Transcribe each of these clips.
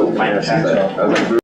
minus that.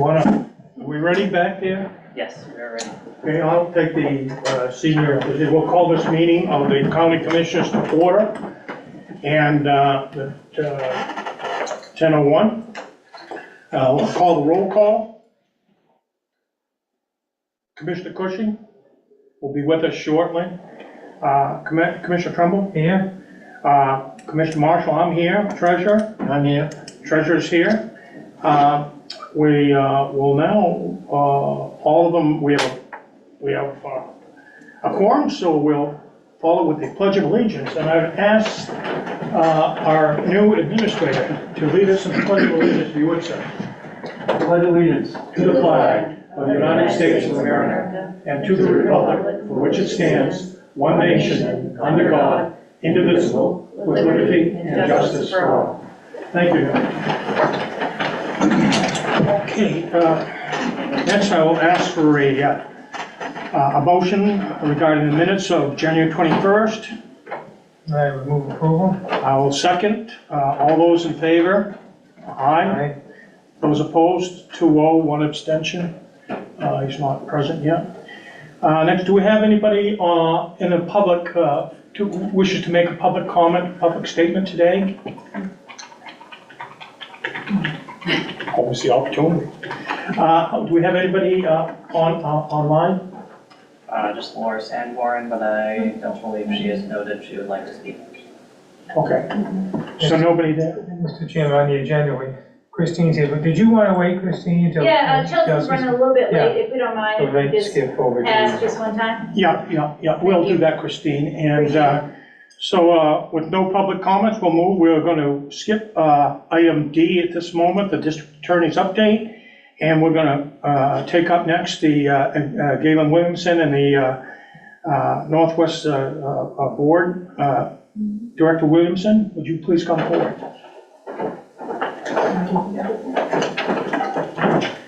Are we ready back there? Yes, we're ready. Okay, I'll take the senior, we'll call this meeting of the county commissioners to order. And the 10:01. We'll call the roll call. Commissioner Cushing will be with us shortly. Commissioner Trumbull? Here. Commissioner Marshall, I'm here. Treasurer? I'm here. Treasurer's here. We will now, all of them, we have a quorum, so we'll follow with the Pledge of Allegiance. And I've asked our new administrator to lead us in the Pledge of Allegiance, if you would, sir. Pledge allegiance to the flag of the United States of America and to the republic for which it stands, one nation, under God, indivisible, with liberty and justice for all. Thank you. Okay, next I will ask for a motion regarding the minutes of January 21st. I would move approval. I will second. All those in favor? Aye. Those opposed? 2-0, one abstention. He's not present yet. Next, do we have anybody in the public wishes to make a public comment, public statement today? Always the opportunity. Do we have anybody online? Just Laura Sanborn, but I don't believe she has noted she would like to speak. Okay. So nobody there? Mr. Chairman, on the agenda, Christine's here, but did you want to wait, Christine, until? Yeah, Chelsea's running a little bit Yeah. late, if we don't mind, So if they we just skip over. ask just one time. Yeah, we'll do that, Christine. And so with no public comments, we'll move. We're going to skip item D at this moment, the district attorney's update. And we're going to take up next the Galen Williamson and the Northwest Board. Director Williamson, would you please come forward?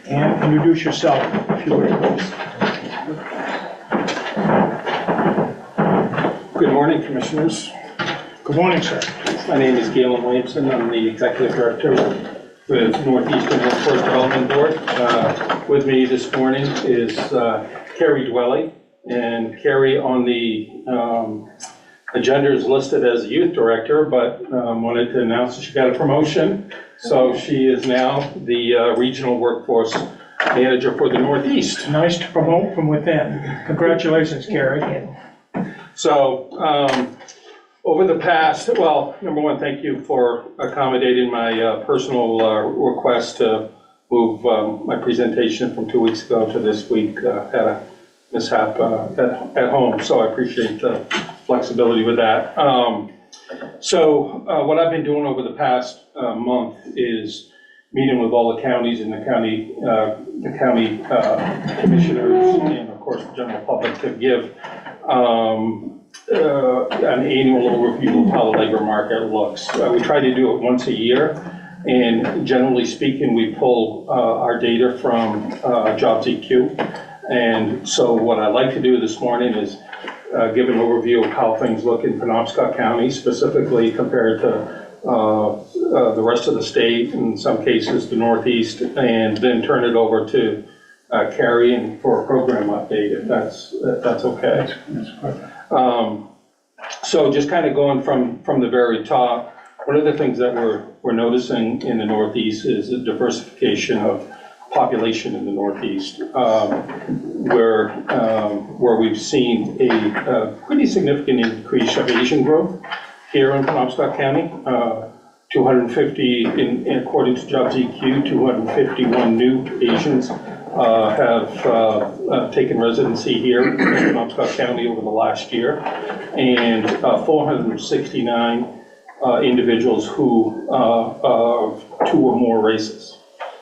And introduce yourself, if you would, please. Good morning, Commissioners. Good morning, sir. My name is Galen Williamson. I'm the Executive Director with Northeastern Workforce Development Board. With me this morning is Carrie Dwelly. And Carrie on the agenda is listed as Youth Director, but wanted to announce that she got a promotion. So she is now the Regional Workforce Manager for the Northeast. Nice to promote from within. Congratulations, Carrie. So, over the past, well, number one, thank you for accommodating my personal request to move my presentation from 2 weeks ago to this week. Had a mishap at home, so I appreciate the flexibility with that. So what I've been doing over the past month is meeting with all the counties and the county commissioners and of course the general public to give an annual overview of how the labor market looks. We try to do it once a year, and generally speaking, we pull our data from JobsEQ. And so what I'd like to do this morning is give an overview of how things look in Penobscot County, specifically compared to the rest of the state, in some cases the Northeast, and then turn it over to Carrie for a program update, if that's okay. So just kind of going from the very top, one of the things that we're noticing in the Northeast is the diversification of population in the Northeast, where we've seen a pretty significant increase of Asian growth here in Penobscot County. 250, according to JobsEQ, 251 new Asians have taken residency here in Penobscot County over the last year, and 469 individuals who of two or more races.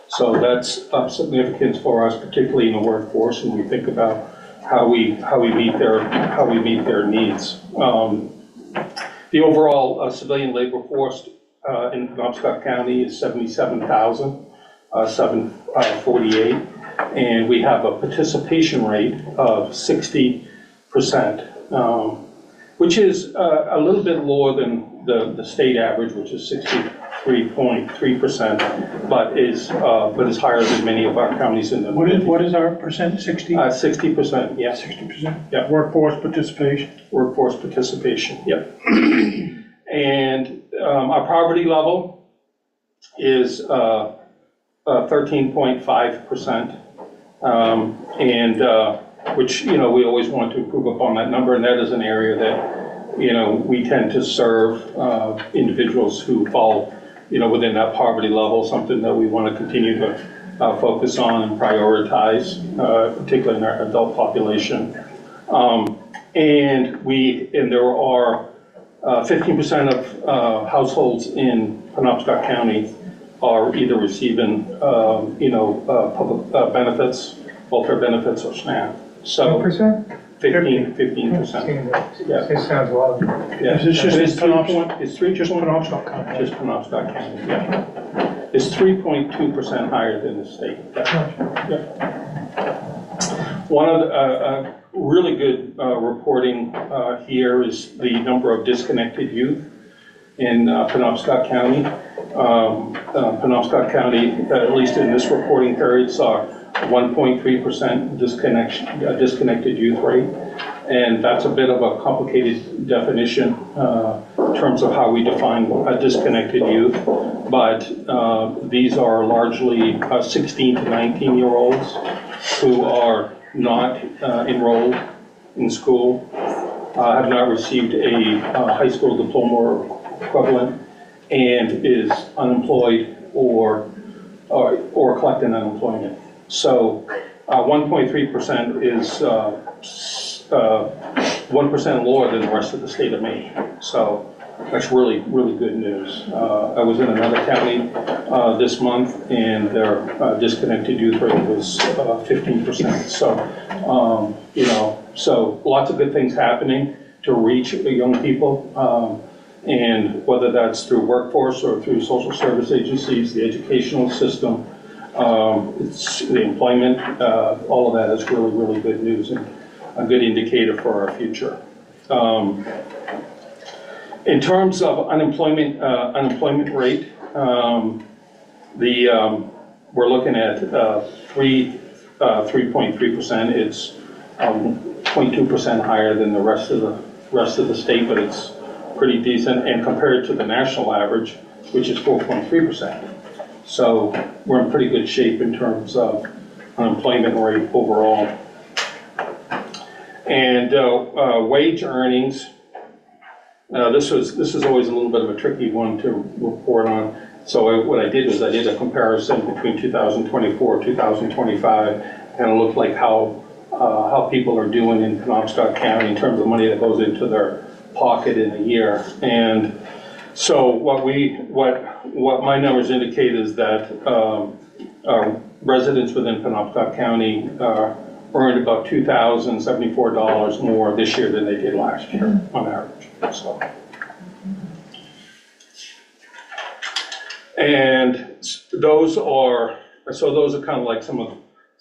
So that's of significance for us, particularly in the workforce, when we think about how we meet their needs. The overall civilian labor force in Penobscot County is 77,748, and we have a participation rate of 60%, which is a little bit lower than the state average, which is 3.3%, but is higher than many of our counties in the. What is our percent, 60? 60%, yes. 60%? Yeah. Workforce participation? Workforce participation, yep. And our poverty level is 13.5%, and which, you know, we always want to improve upon that number, and that is an area that, you know, we tend to serve individuals who fall, you know, within that poverty level, something that we want to continue to focus on and prioritize, particularly in our adult population. And there are 15% of households in Penobscot County are either receiving, public benefits, welfare benefits, or SNAP. So 10%? 15%. Yeah. It sounds low. Yeah. Is this just It's in Penobscot? 3 It's 3, Just Penobscot County? just Penobscot County, yeah. It's 3.2% higher than the state. Yeah. One of the really good reporting here is the number of disconnected youth in Penobscot County. Penobscot County, at least in this reporting period, saw 1.3% disconnected youth rate. And that's a bit of a complicated definition in terms of how we define a disconnected youth. But these are largely 16 to 19-year-olds who are not enrolled in school, have not received a high school diploma or equivalent, and is unemployed or collecting unemployment. So 1.3% is 1% lower than the rest of the state of Maine. So that's really, really good news. I was in another county this month, and their disconnected youth rate was 15%. So, so lots of good things happening to reach young people. And whether that's through workforce or through social service agencies, the educational system, it's the employment, all of that is really, really good news and a good indicator for our future. In terms of unemployment rate, we're looking at 3.3%. It's 0.2% higher than the rest of the state, but it's pretty decent, and compared to the national average, which is 4.3%. So we're in pretty good shape in terms of unemployment rate overall. And wage earnings. This is always a little bit of a tricky one to report on. So what I did was I did a comparison between 2024, 2025, and it looked like how people are doing in Penobscot County in terms of money that goes into their pocket in a year. And so what my numbers indicate is that residents within Penobscot County earned about $2,074 more this year than they did last year on average. And those are kind of like some of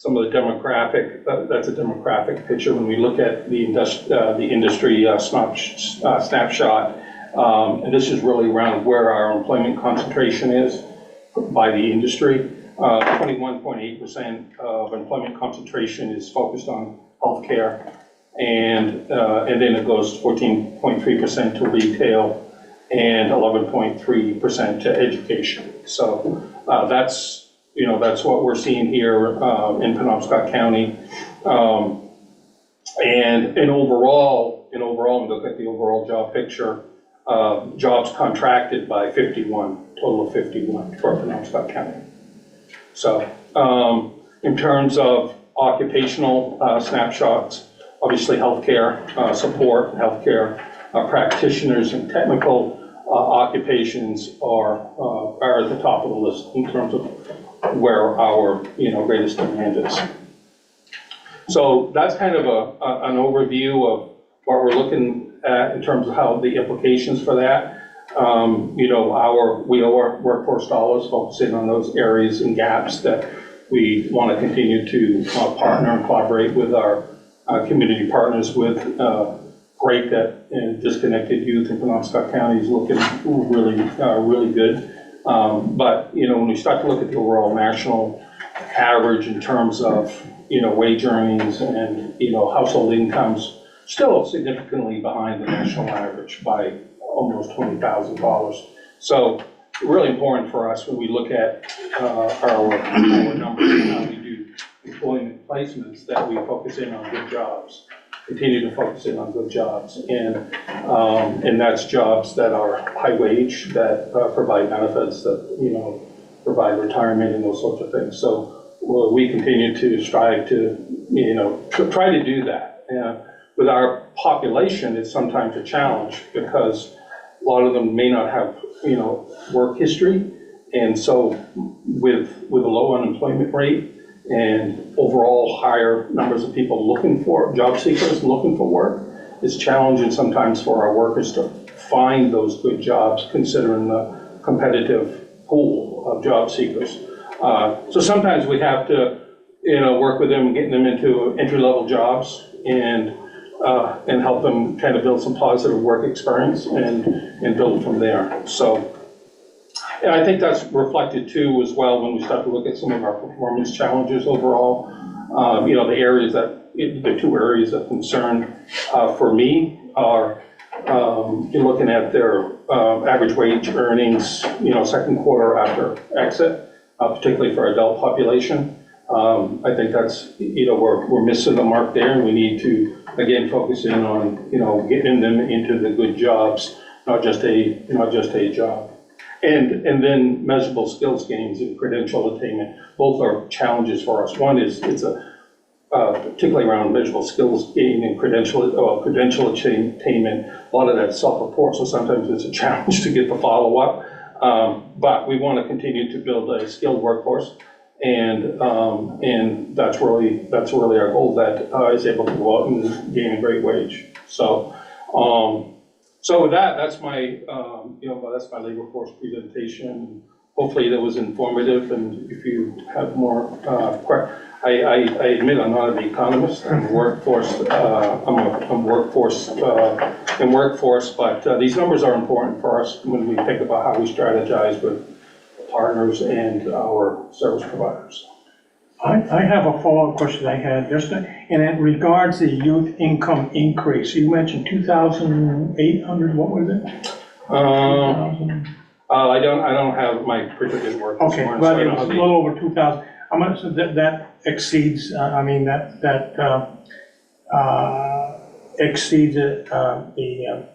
the demographic. That's a demographic picture when we look at the industry snapshot. And this is really around where our employment concentration is by the industry. 21.8% of employment concentration is focused on healthcare, and then it goes 14.3% to retail and 11.3% to education. So that's what we're seeing here in Penobscot County. And overall, when you look at the overall job picture, jobs contracted by 51, total of 51 for Penobscot County. So in terms of occupational snapshots, obviously healthcare support, healthcare practitioners and technical occupations are at the top of the list in terms of where our greatest demand is. So that's kind of an overview of what we're looking at in terms of how the implications for that. We owe our workforce dollars focusing on those areas and gaps that we want to continue to partner and collaborate with our community partners with. Great that disconnected youth in Penobscot County is looking really good. But, when we start to look at the overall national average in terms of, wage earnings and, household incomes, still significantly behind the national average by almost $20,000. So really important for us when we look at our numbers and how we do employment placements, that we focus in on good jobs, continue to focus in on good jobs. And that's jobs that are high wage, that provide benefits, that, provide retirement and those sorts of things. So we continue to strive to, try to do that. With our population, it's sometimes a challenge because a lot of them may not have, work history. And so with a low unemployment rate and overall higher numbers of people looking for, job seekers looking for work, it's challenging sometimes for our workers to find those good jobs considering the competitive pool of job seekers. So sometimes we have to, work with them, getting them into entry-level jobs and help them kind of build some positive work experience and build from there. So, and I think that's reflected too as well when we start to look at some of our performance challenges overall. The areas the two areas of concern for me are you're looking at their average wage earnings, second quarter after exit, particularly for adult population. I think that's, we're missing the mark there, and we need to, again, focus in on, getting them into the good jobs, not just a job. And then measurable skills gains and credential attainment, both are challenges for us. One is, it's particularly around measurable skills gain and credential attainment, a lot of that's self-report, so sometimes it's a challenge to get the follow-up. But we want to continue to build a skilled workforce, and that's really our goal, that is able to go out and gain a great wage. So with that, that's my that's my labor force presentation. Hopefully that was informative, and if you have more questions. I admit I'm not an economist. I'm workforce. I'm workforce, but these numbers are important for us when we think about how we strategize with partners and our service providers. I have a follow-up question I had, and it regards the youth income increase. You mentioned 2,800, what was it? 2,000? I don't have my predicted work. Okay, but it was a little over 2,000. How much that exceeds, exceeds the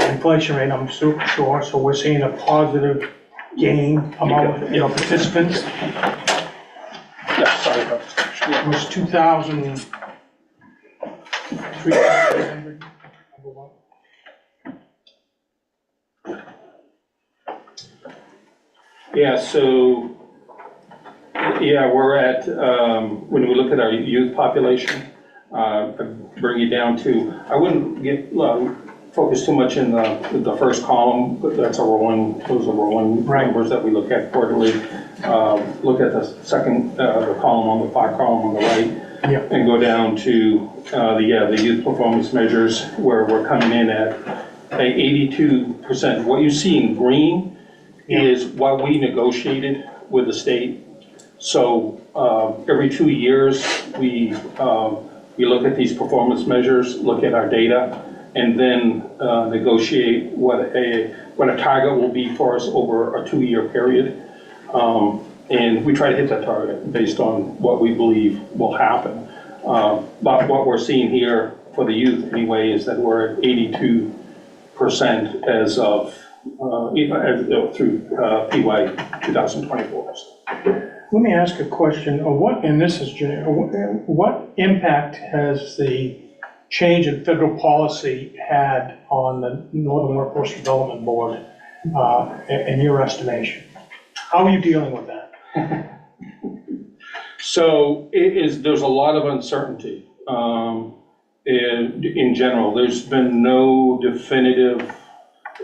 inflation rate, I'm sure, so we're seeing a positive gain among, participants. Yeah, sorry about this. It was 2,000, 3,800. Yeah, so, we're at, when we look at our youth population, bring you down to, I wouldn't get focus too much in the first column, but those are rolling numbers that we look at quarterly. Look at the second, the column on the far column on the right, Yep. and go down to the youth performance measures, where we're coming in at 82%. What you see in green is what we negotiated with the state. So every 2 years, we look at these performance measures, look at our data, and then negotiate what a target will be for us over a 2-year period. And we try to hit that target based on what we believe will happen. But what we're seeing here for the youth anyway is that we're at 82% as of through PY 2024. Let me ask a question. What impact has the change in federal policy had on the Northern Workforce Development Board, in your estimation? How are you dealing with that? So there's a lot of uncertainty in general. There's been no definitive,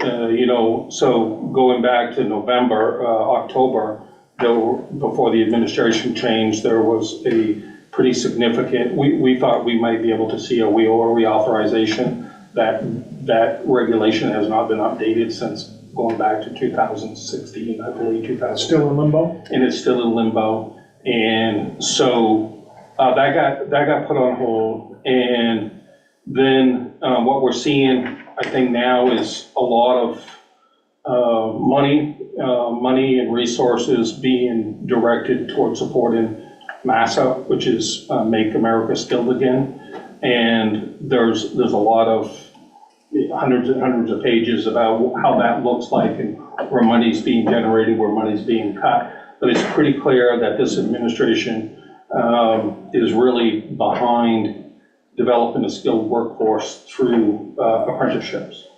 so going back to November, October, before the administration changed, there was a pretty significant, we thought we might be able to see a reauthorization. That regulation has not been updated since going back to 2016, I believe, 2000. Still in limbo? And it's still in limbo. And so that got put on hold. And then what we're seeing, I think now, is a lot of money and resources being directed towards supporting MASA, which is Make America Skilled Again. And there's a lot of hundreds and hundreds of pages about how that looks like and where money's being generated, where money's being cut. But it's pretty clear that this administration is really behind developing a skilled workforce through apprenticeships.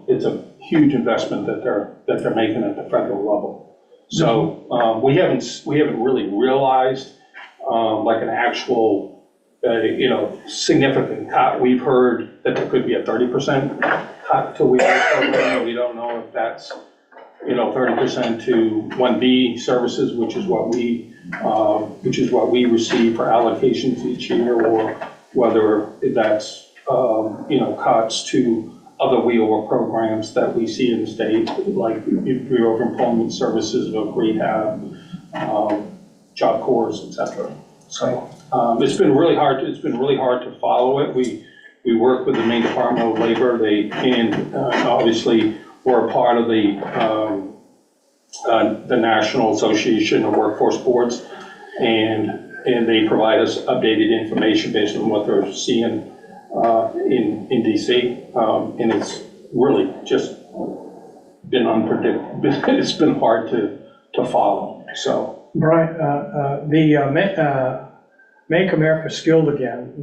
It's a huge investment that they're making at the federal level. So we haven't really realized like an actual significant cut. We've heard that there could be a 30% cut to WEO program. We don't know if that's 30% to 1B services, which is what we receive for allocations each year, or whether that's cuts to other WEO programs that we see in the state, like Bureau of Employment Services, rehab, Job Corps, etc. So it's been really hard to follow it. We work with the Maine Department of Labor. Obviously we're a part of the National Association of Workforce Boards, and they provide us updated information based on what they're seeing in DC, and it's really just been unpredictable. It's been hard to follow. So Brian, the Make America Skilled Again,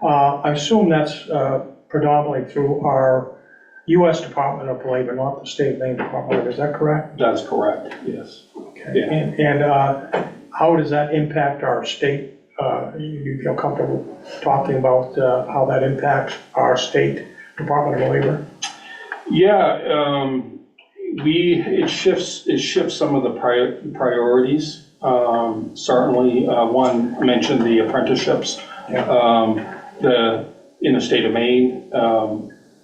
I assume that's predominantly through our U.S. Department of Labor, not the state Maine Department of Labor. Is that correct? That's correct, yes. Okay. Yeah. And how does that impact our state? You feel comfortable talking about how that impacts our state Department of Labor? Yeah, it shifts some of the priorities. Certainly, one mentioned the apprenticeships. Yeah. In the state of Maine,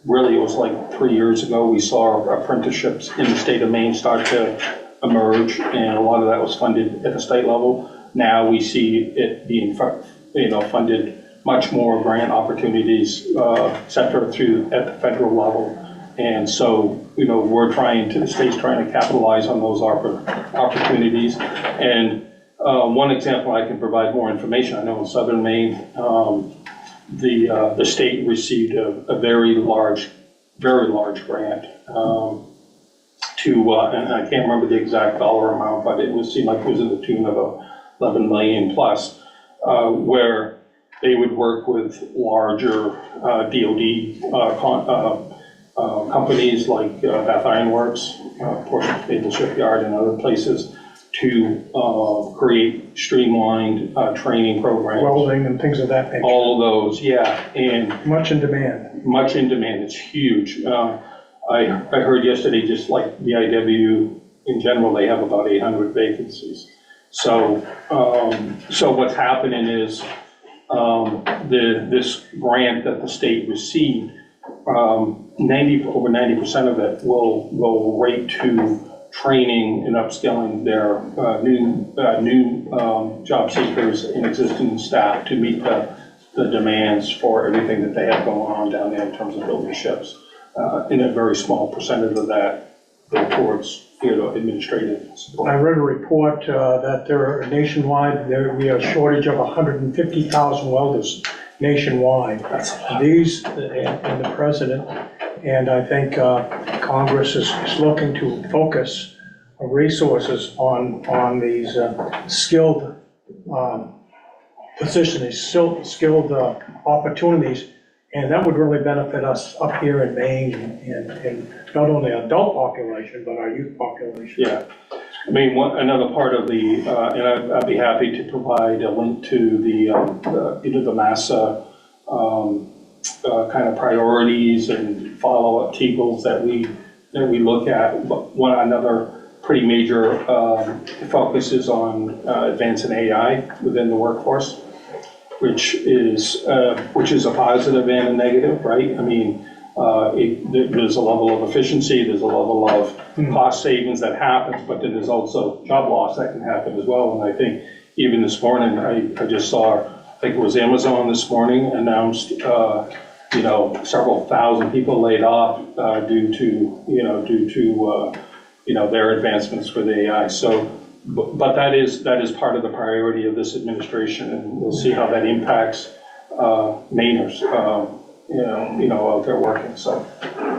really it was like 3 years ago, we saw apprenticeships in the state of Maine start to emerge, and a lot of that was funded at the state level. Now we see it being funded much more, grant opportunities, et cetera, at the federal level. And so, the state's trying to capitalize on those opportunities. And one example, I can provide more information. I know in Southern Maine, the state received a very large grant and I can't remember the exact dollar amount, but it seemed like it was in the tune of 11 million plus, where they would work with larger DOD companies like Bath Iron Works, Portsmouth Naval Shipyard, and other places to create streamlined training programs. Welding and things of that nature. All of those, yeah. And much in demand. Much in demand. It's huge. I heard yesterday, just like the IW in general, they have about 800 vacancies. So what's happening is this grant that the state received, over 90% of it will go right to training and upskilling their new job seekers and existing staff to meet the demands for everything that they have going on down there in terms of building ships. And a very small percentage of that go towards administrative support. I read a report that there are nationwide, there we have a shortage of 150,000 welders nationwide. That's a lot. These and the president, and I think Congress is looking to focus resources on these skilled positions, these skilled opportunities, and that would really benefit us up here in Maine and not only adult population, but our youth population. Yeah. I mean, another part of the, and I'd be happy to provide a link to the MASA kind of priorities and follow-up TEGLs that we look at. One another pretty major focus is on advancing AI within the workforce, which is a positive and a negative, right? I mean, there's a level of efficiency, there's a level of cost savings that happens, but then there's also job loss that can happen as well. And I think even this morning, I just saw, I think it was Amazon this morning announced, several thousand people laid off due to their advancements for the AI. So, but that is part of the priority of this administration, and we'll see how that impacts Mainers, out there working. So,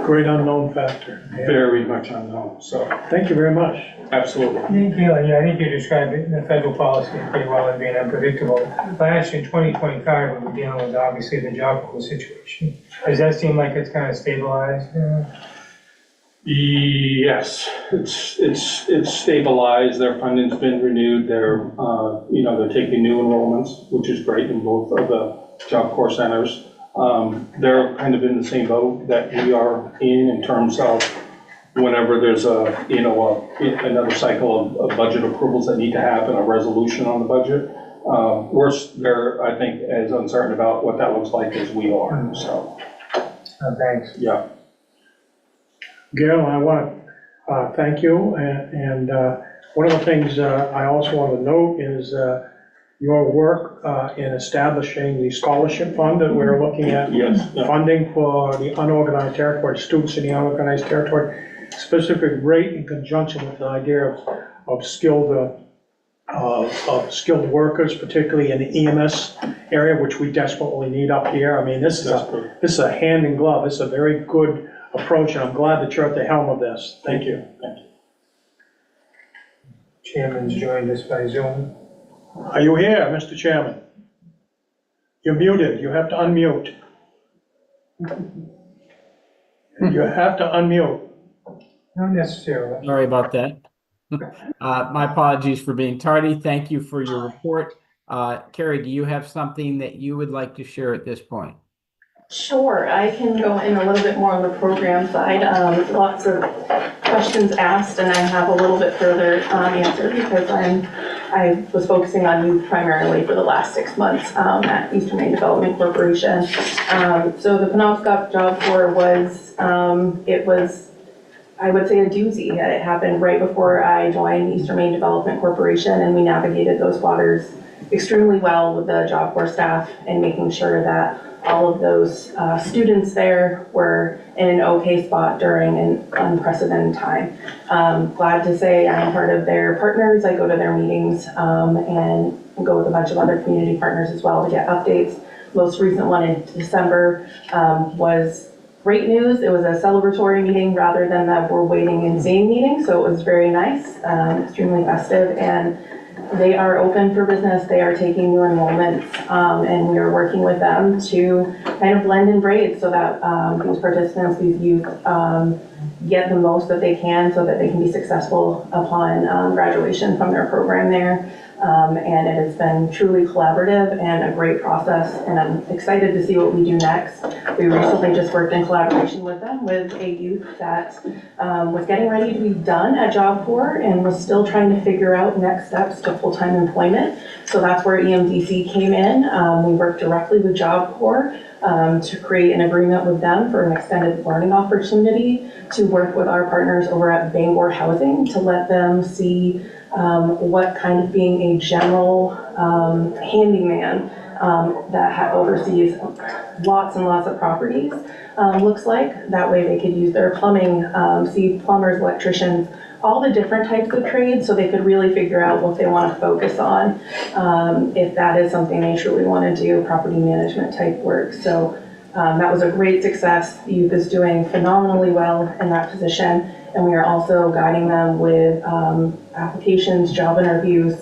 Great unknown factor. Yeah. very much unknown. So, Thank you very much. absolutely. Galen, yeah, I think you described it, the federal policy pretty well as being unpredictable. Last year, 2025, we were dealing with obviously the job pool situation. Does that seem like it's kind of stabilized? Yes, it's stabilized. Their funding's been renewed. They're taking new enrollments, which is great in both of the Job Corps centers. They're kind of in the same boat that we are in terms of whenever there's another cycle of budget approvals that need to happen, a resolution on the budget. They're, I think, as uncertain about what that looks like as we are, so, Thanks. yeah. Gail, I want to thank you, and one of the things I also want to note is your work in establishing the scholarship fund that we're looking at. Yes. Yeah. Funding for the unorganized territory, students in the unorganized territory, specific rate in conjunction with the idea of skilled workers, particularly in the EMS area, which we desperately need up here. I mean, this is a hand in glove. This is a very good approach, and I'm glad that you're at the helm of this. Thank you. Thank you. Chairman's joined us by Zoom. Are you here, Mr. Chairman? You're muted. You have to unmute. You have to unmute. Not necessarily. Sorry about that. My apologies for being tardy. Thank you for your report. Carrie, do you have something that you would like to share at this point? Sure, I can go in a little bit more on the program side. Lots of questions asked, and I have a little bit further answer because I was focusing on youth primarily for the last 6 months at Eastern Maine Development Corporation. So the Penobscot Job Corps was, I would say, a doozy. It happened right before I joined Eastern Maine Development Corporation, and we navigated those waters extremely well with the Job Corps staff and making sure that all of those students there were in an okay spot during an unprecedented time. Glad to say I'm part of their partners. I go to their meetings and go with a bunch of other community partners as well to get updates. Most recent one in December was great news. It was a celebratory meeting rather than that we're waiting and seeing meeting, so it was very nice, extremely festive, and they are open for business. They are taking new enrollments, and we are working with them to kind of blend and braid so that these participants, these youth, get the most that they can so that they can be successful upon graduation from their program there. And it has been truly collaborative and a great process, and I'm excited to see what we do next. We recently just worked in collaboration with them with a youth that was getting ready to be done at Job Corps and was still trying to figure out next steps to full-time employment. So that's where EMDC came in. We worked directly with Job Corps to create an agreement with them for an extended learning opportunity to work with our partners over at Bangor Housing to let them see what kind of being a general handyman that oversees lots and lots of properties looks like. That way they could use their plumbing, see plumbers, electricians, all the different types of trades, so they could really figure out what they want to focus on if that is something they truly want to do, property management type work. So that was a great success. The youth is doing phenomenally well in that position, and we are also guiding them with applications, job interviews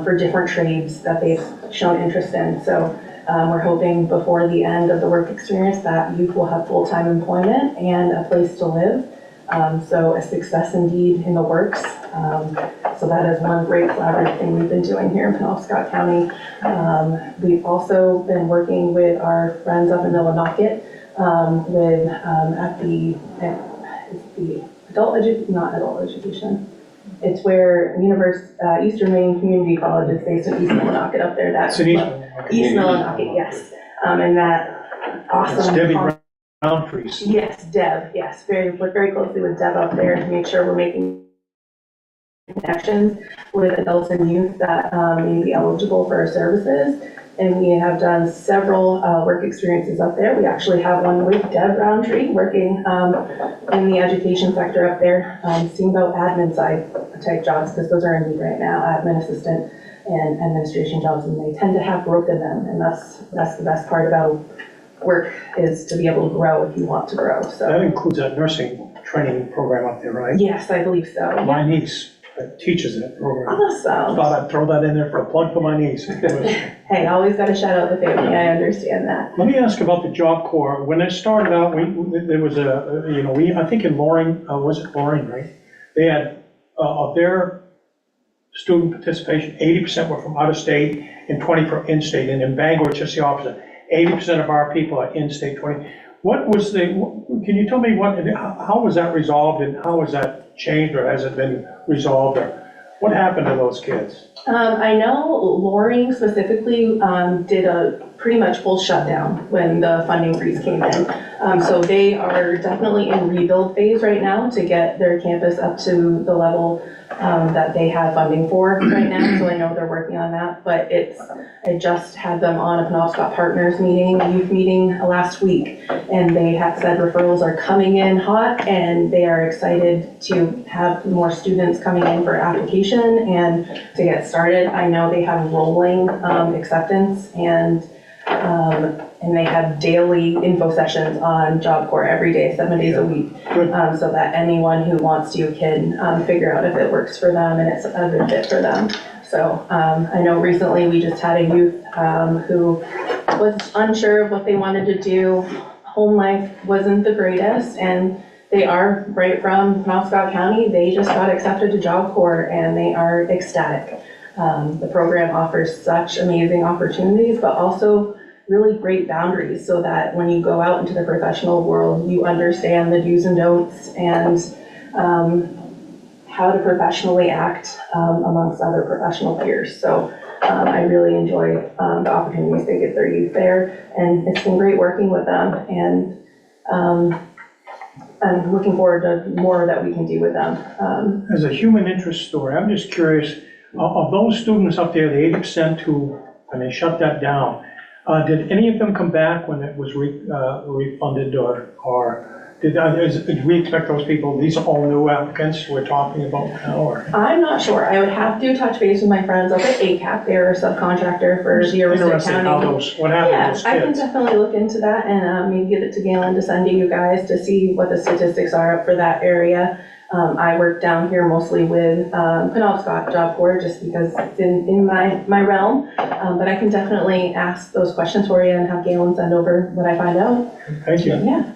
for different trades that they've shown interest in. So we're hoping before the end of the work experience that youth will have full-time employment and a place to live. So a success indeed in the works. So that is one great collaborative thing we've been doing here in Penobscot County. We've also been working with our friends up in Millinocket with at the not adult education. It's where Eastern Maine Community College is based in East Millinocket up there. That's East Millinocket, yes. And that awesome. It's Debbie Brown boundaries. Yes, Deb, yes, work very closely with Deb up there to make sure we're making connections with adults and youth that may be eligible for our services. And we have done several work experiences up there. We actually have one with Deb Roundtree working in the education sector up there, seeing about admin side type jobs, because those are in need right now, admin assistant and administration jobs, and they tend to have growth in them. And that's the best part about work, is to be able to grow if you want to grow. That So includes that nursing training program up there, right? yes, I believe so. My niece teaches that program. Awesome. Thought I'd throw that in there for a plug for my niece. Hey, always got to shout out the family. I understand that. Let me ask about the Job Corps. When it started out, there was I think in Loring, was it Loring, right? They had, of their student participation, 80% were from out of state and 20 from in-state. And in Bangor, it's just the opposite. 80% of our people are in-state, 20. Can you tell me how was that resolved, and how was that changed, or has it been resolved, or what happened to those kids? I know Loring specifically did a pretty much full shutdown when the funding freeze came in. So they are definitely in rebuild phase right now to get their campus up to the level that they have funding for right now. So I know they're working on that, but I just had them on a Penobscot Partners meeting, youth meeting last week, and they had said referrals are coming in hot, and they are excited to have more students coming in for application and to get started. I know they have rolling acceptance, and they have daily info sessions on Job Corps every day, 7 days a week, so that anyone who wants to can figure out if it works for them and it's a good fit for them. So I know recently we just had a youth who was unsure of what they wanted to do. Home life wasn't the greatest, and they are right from Penobscot County. They just got accepted to Job Corps, and they are ecstatic. The program offers such amazing opportunities, but also really great boundaries, so that when you go out into the professional world, you understand the do's and don'ts, and how to professionally act amongst other professional peers. So I really enjoy the opportunities they give their youth there, and it's been great working with them, and I'm looking forward to more that we can do with them. As a human interest story, I'm just curious, of those students up there, the 80% who, when they shut that down, did any of them come back when it was refunded, or did we expect those people, these are all new applicants we're talking about now, or? I'm not sure. I would have to touch base with my friends up at ACAP. They're a subcontractor for the Interested in County. what happened to Yeah, those I can kids? definitely look into that, and maybe give it to Galen to send to you guys to see what the statistics are for that area. I work down here mostly with Penobscot Job Corps, just because it's in my realm, but I can definitely ask those questions for you and have Galen send over what I find out. Thank you. Yeah.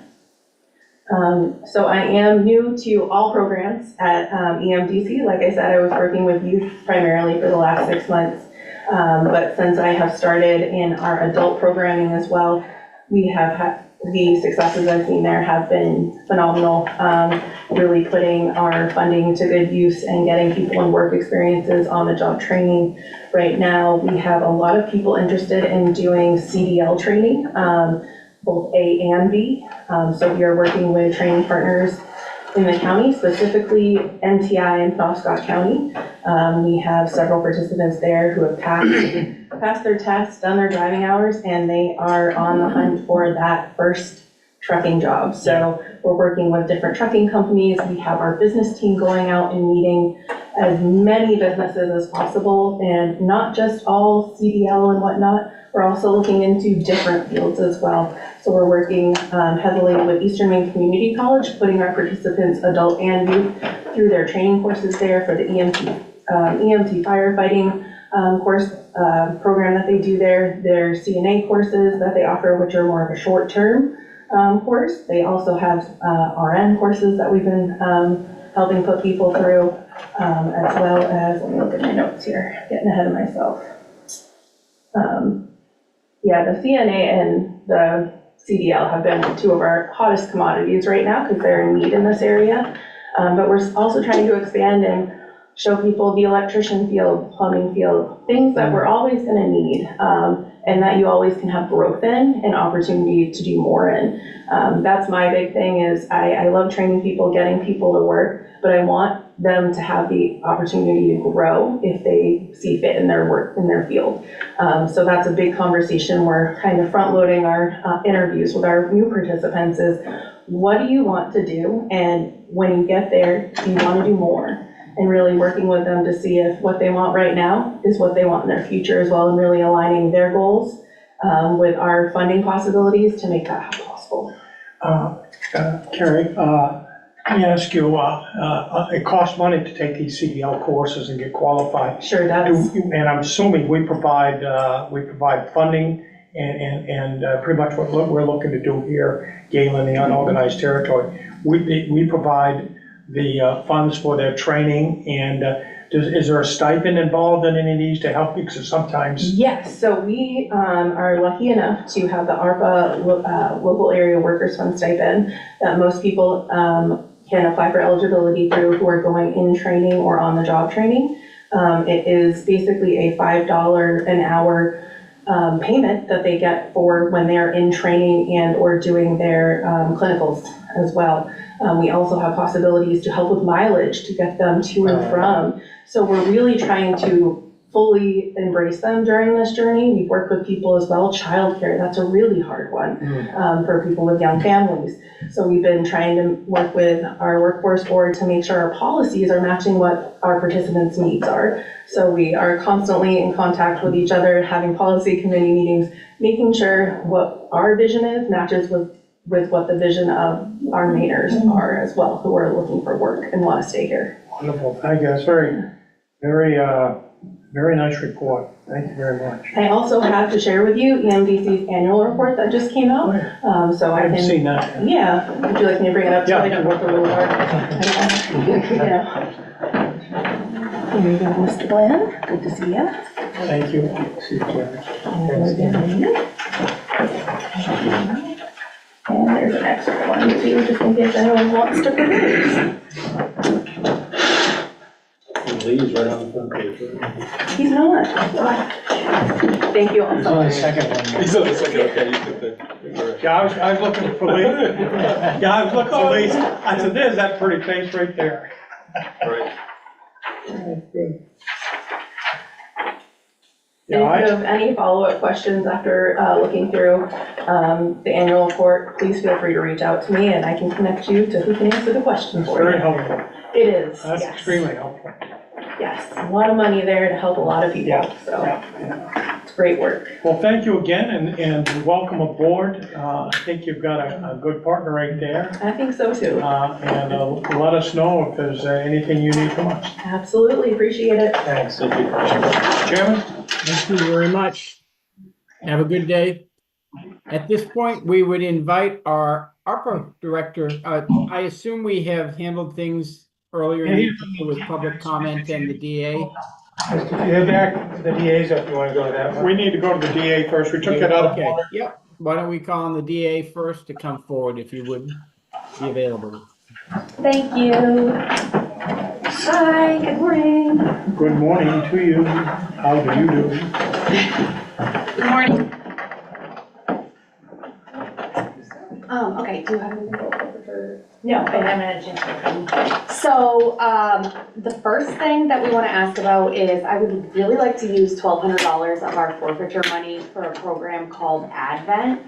So I am new to all programs at EMDC. Like I said, I was working with youth primarily for the last 6 months. But since I have started in our adult programming as well, we have had the successes I've seen there have been phenomenal. Really putting our funding to good use and getting people in work experiences on the job training. Right now, we have a lot of people interested in doing CDL training, both A and B. So we are working with training partners in the county, specifically NTI and Penobscot County. We have several participants there who have passed their tests, done their driving hours, and they are on the hunt for that first trucking job. So we're working with different trucking companies. We have our business team going out and meeting as many businesses as possible, and not just all CDL and whatnot. We're also looking into different fields as well. So we're working heavily with Eastern Maine Community College, putting our participants, adult and youth, through their training courses there for the EMT firefighting course program that they do there, their CNA courses that they offer, which are more of a short-term course. They also have RN courses that we've been helping put people through, as well as, let me look at my notes here, getting ahead of myself. Yeah, the CNA and the CDL have been two of our hottest commodities right now because they're in need in this area. But we're also trying to expand and show people the electrician field, plumbing field, things that we're always going to need. and that you always can have growth in and opportunity to do more in. That's my big thing is I love training people, getting people to work, but I want them to have the opportunity to grow if they see fit in their work, in their field. So that's a big conversation. We're kind of front loading our interviews with our new participants is, what do you want to do? And when you get there, do you want to do more? And really working with them to see if what they want right now is what they want in their future as well, and really aligning their goals with our funding possibilities to make that possible. Carrie, let me ask you, it costs money to take these CDL courses and get qualified. Sure does. And I'm assuming we provide funding and pretty much what we're looking to do here, Galen, the unorganized territory. We provide the funds for their training, and is there a stipend involved in any of these to help you? Because sometimes. Yes, so we are lucky enough to have the ARPA Local Area Workers Fund stipend that most people can apply for eligibility through who are going in training or on the job training. It is basically a $5 an hour payment that they get for when they're in training and or doing their clinicals as well. We also have possibilities to help with mileage to get them to and from. So we're really trying to fully embrace them during this journey. We've worked with people as well. Childcare, that's a really hard one for people with young families. So we've been trying to work with our workforce board to make sure our policies are matching what our participants' needs are. So we are constantly in contact with each other, having policy committee meetings, making sure what our vision is matches with what the vision of our Mainers are as well, who are looking for work and want to stay here. Wonderful, thank you. That's very nice report. Thank you very much. I also have to share with you EMDC's annual report that just came out. So I I haven't can, seen that. yeah, would you like me to bring it up? So Yeah. I don't know what the rules are. Here you go, Mr. Glenn. Good to see you. Thank you. And there's an extra one too, just in case anyone wants to peruse. Lee's right on the front page, right? He's not. Thank you all so On the much. second one. He's on the second, okay, you took the. Yeah, I was looking for Lee. Yeah, I was looking for Lee. I said, there's that pretty face right there. Right. And if you have any follow-up questions after looking through the annual report, please feel free to reach out to me and I can connect you to who can answer the question It's for very you. helpful. It is, That's yes. extremely helpful. Yes, a lot of money there to help a lot of people, Yeah. so Yeah. it's great work. Well, thank you again and welcome aboard. I think you've got a good partner right there. I think so too. And let us know if there's anything you need from us. Absolutely, appreciate it. Thanks. Thank you. Chairman? Thank you very much. Have a good day. At this point, we would invite our ARPA director. I assume we have handled things earlier in the evening with public comment and the DA. You're back to the DAs if you want to go to that one. We need to go to the DA first. We took it out of Okay, order. yep. Why don't we call on the DA first to come forward if you would be available. Thank you. Hi, good morning. Good morning to you. How do you do? Good morning. Okay, do you have anything to go over for? No, I haven't had a chance to. So, the first thing that we want to ask about is I would really like to use $1,200 of our forfeiture money for a program called Advent.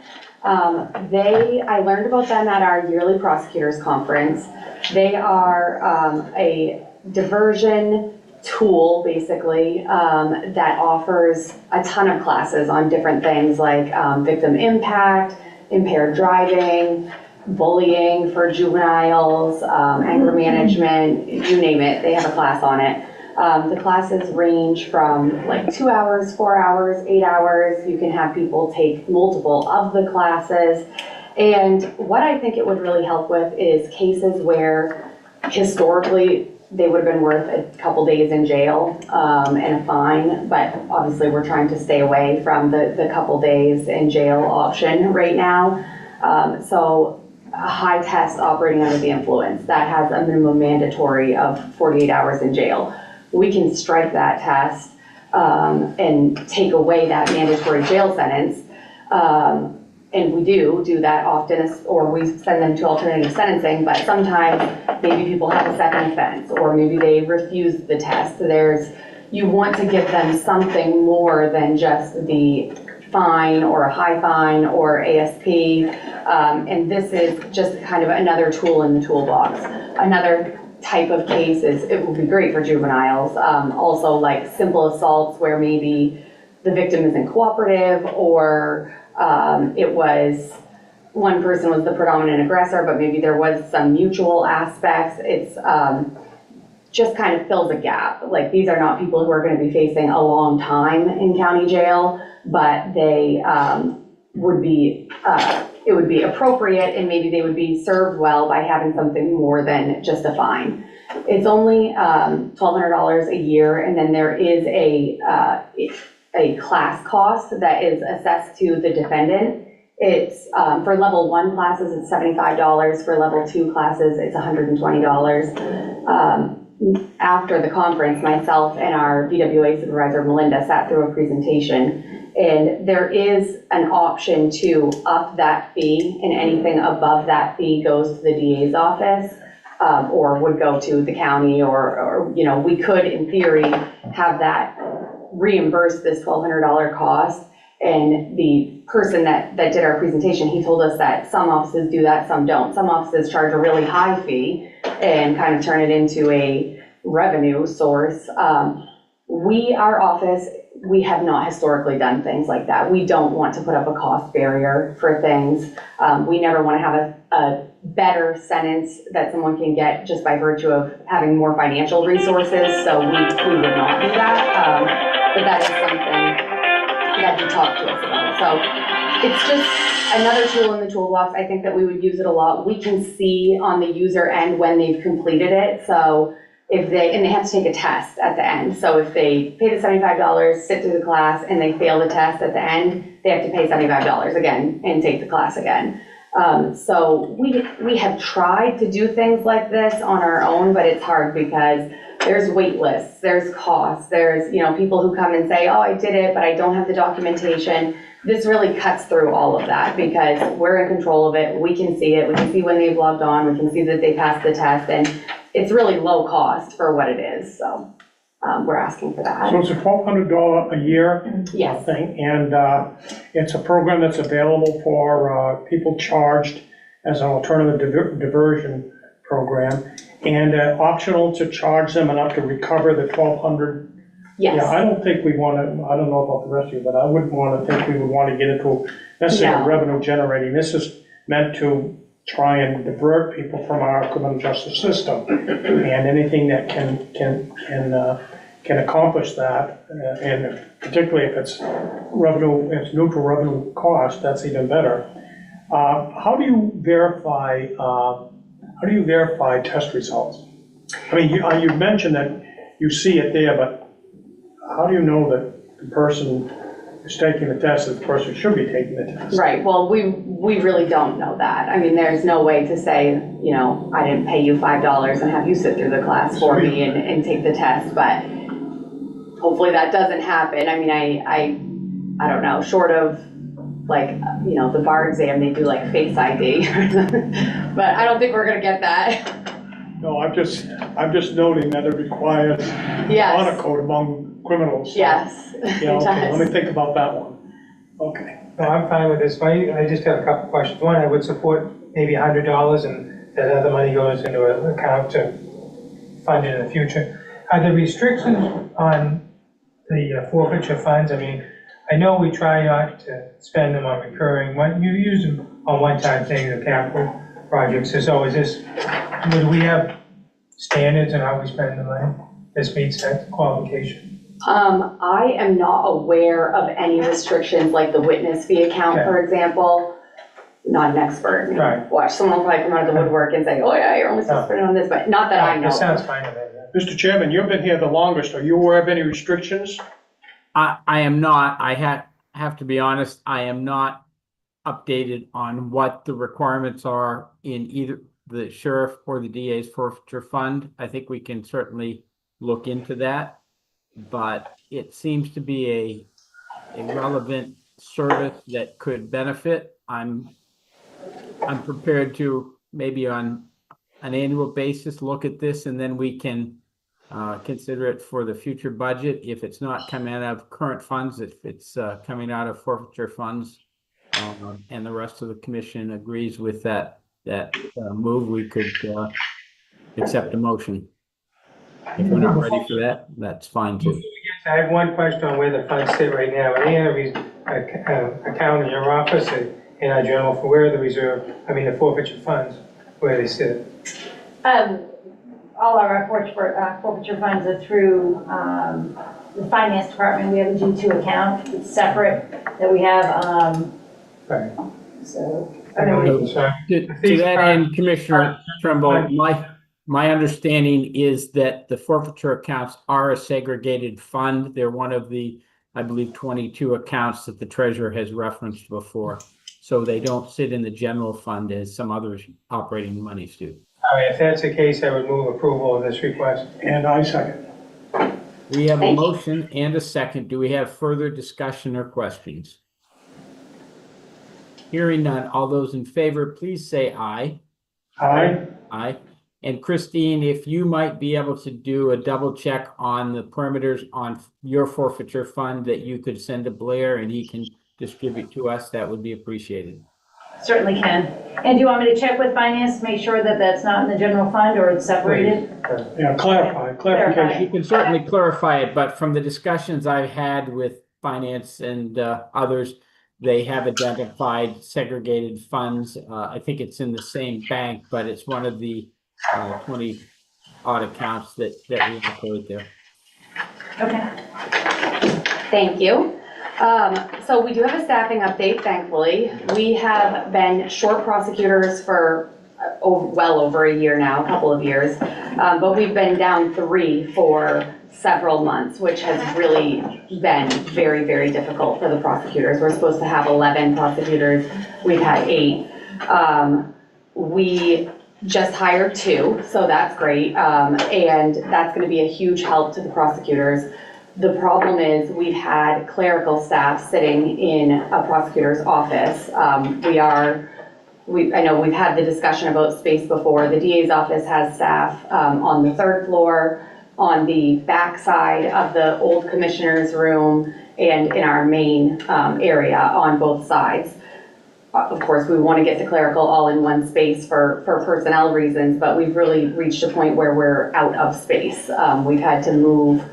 I learned about them at our yearly prosecutors conference. They are a diversion tool, basically, that offers a ton of classes on different things like victim impact, impaired driving, bullying for juveniles, anger management, you name it, they have a class on it. The classes range from like 2 hours, 4 hours, 8 hours. You can have people take multiple of the classes. And what I think it would really help with is cases where historically they would have been worth a couple days in jail and a fine, but obviously we're trying to stay away from the couple days in jail option right now. So a high test operating under the influence, that has a minimum mandatory of 48 hours in jail. We can strike that test and take away that mandatory jail sentence. And we do that often, or we send them to alternative sentencing, but sometimes maybe people have a second offense, or maybe they refuse the test. You want to give them something more than just the fine or a high fine or ASP. And this is just kind of another tool in the toolbox. Another type of case is, it would be great for juveniles. Also like simple assaults where maybe the victim isn't cooperative, or it was one person was the predominant aggressor, but maybe there was some mutual aspects. It's just kind of fills a gap. Like, these are not people who are going to be facing a long time in county jail, but they would be, it would be appropriate, and maybe they would be served well by having something more than just a fine. It's only $1,200 a year, and then there is a class cost that is assessed to the defendant. It's for level 1 classes, it's $75. For level 2 classes, it's $120. After the conference, myself and our VWA supervisor, Melinda, sat through a presentation, and there is an option to up that fee, and anything above that fee goes to the DA's office, or would go to the county, or you know, we could, in theory, have that reimburse this $1,200 cost. And the person that did our presentation, he told us that some offices do that, some don't. Some offices charge a really high fee and kind of turn it into a revenue source. Our office, we have not historically done things like that. We don't want to put up a cost barrier for things. We never want to have a better sentence that someone can get just by virtue of having more financial resources. So we would not do that. But that is something that he talked to us about. So it's just another tool in the toolbox. I think that we would use it a lot. We can see on the user end when they've completed it. So if they have to take a test at the end. So if they pay the $75, sit through the class, and they fail the test at the end, they have to pay $75 again and take the class again. So we have tried to do things like this on our own, but it's hard because there's wait lists, there's costs, there's, you know, people who come and say, oh, I did it, but I don't have the documentation. This really cuts through all of that because we're in control of it. We can see it. We can see when they've logged on. We can see that they passed the test, and it's really low cost for what it is. So we're asking for that. So it's a $1,200 a year Yes. thing, and it's a program that's available for people charged as an alternative diversion program, and optional to charge them enough to recover the $1,200. Yes. Yeah, I don't think we want to, I don't know about the rest of you, but I wouldn't want to think we would want to get into necessarily No. revenue generating. This is meant to try and divert people from our criminal justice system, and anything that can accomplish that, and particularly if it's revenue, it's neutral revenue cost, that's even better. How do you verify test results? I mean, you mentioned that you see it there, but how do you know that the person who's taking the test is the person who should be taking the test? Right. Well, we really don't know that. I mean, there's no way to say, you know, I didn't pay you $5 and have you sit through the class for me and take the test, but hopefully that doesn't happen. I mean, I don't know, short of like, you know, the bar exam, they do like Face ID, but I don't think we're gonna get that. No, I'm just noting that it requires Yes. honor code among criminals. So, Yes, yeah, it okay, let me does. think about that one. Okay. No, I'm fine with this. I just have a couple questions. One, I would support maybe $100, and that other money goes into an account to fund it in the future. Are there restrictions on the forfeiture funds? I mean, I know we try not to spend them on recurring, you use them on one-time things, or capital projects. So would we have standards on how we spend the money? This meets that qualification. I am not aware of any restrictions like the witness fee account, Okay. for example. Not an expert. Right. Watch someone probably come out of the woodwork and say, oh yeah, you're only supposed to spend it on this, but not that I know. That sounds of. fine to me. Mr. Chairman, you've been here the longest. Are you aware of any restrictions? I am not. I have to be honest, I am not updated on what the requirements are in either the sheriff or the DA's forfeiture fund. I think we can certainly look into that. but it seems to be a relevant service that could benefit. I'm prepared to maybe on an annual basis, look at this, and then we can consider it for the future budget. If it's not coming out of current funds, if it's coming out of forfeiture funds, and the rest of the commission agrees with that move, we could accept a motion. If we're not ready for that, that's fine too. I have one question on where the funds sit right now. Any account in your office in our general, for where are the forfeiture funds, where they sit? All our forfeiture funds are through the finance department. We have a G2 account, it's separate, that we have, Right. so. I don't know, sorry. To that end, Commissioner Trumbull, my understanding is that the forfeiture accounts are a segregated fund. They're one of the, I believe, 22 accounts that the treasurer has referenced before. So they don't sit in the general fund as some other operating monies do. All right, if that's the case, I would move approval of this request. And I second. We have a motion and a second. Do we have further discussion or questions? Hearing none, all those in favor, please say aye. Aye. Aye. And Christine, if you might be able to do a double check on the parameters on your forfeiture fund that you could send to Blair and he can distribute to us, that would be appreciated. Certainly can. And do you want me to check with finance to make sure that that's not in the general fund or it's separated? Yeah, clarification. You can certainly clarify it, but from the discussions I've had with finance and others, they have identified segregated funds. I think it's in the same bank, but it's one of the 20 odd accounts that we operate there. Okay. Thank you. So we do have a staffing update, thankfully. We have been short prosecutors for well over a year now, a couple of years, but we've been down 3 for several months, which has really been very, very difficult for the prosecutors. We're supposed to have 11 prosecutors. We've had 8. We just hired 2, so that's great. And that's going to be a huge help to the prosecutors. The problem is we've had clerical staff sitting in a prosecutor's office. I know we've had the discussion about space before. The DA's office has staff on the 3rd floor, on the back side of the old commissioner's room, and in our main area on both sides. Of course, we want to get to clerical all in one space for personnel reasons, but we've really reached a point where we're out of space. We've had to move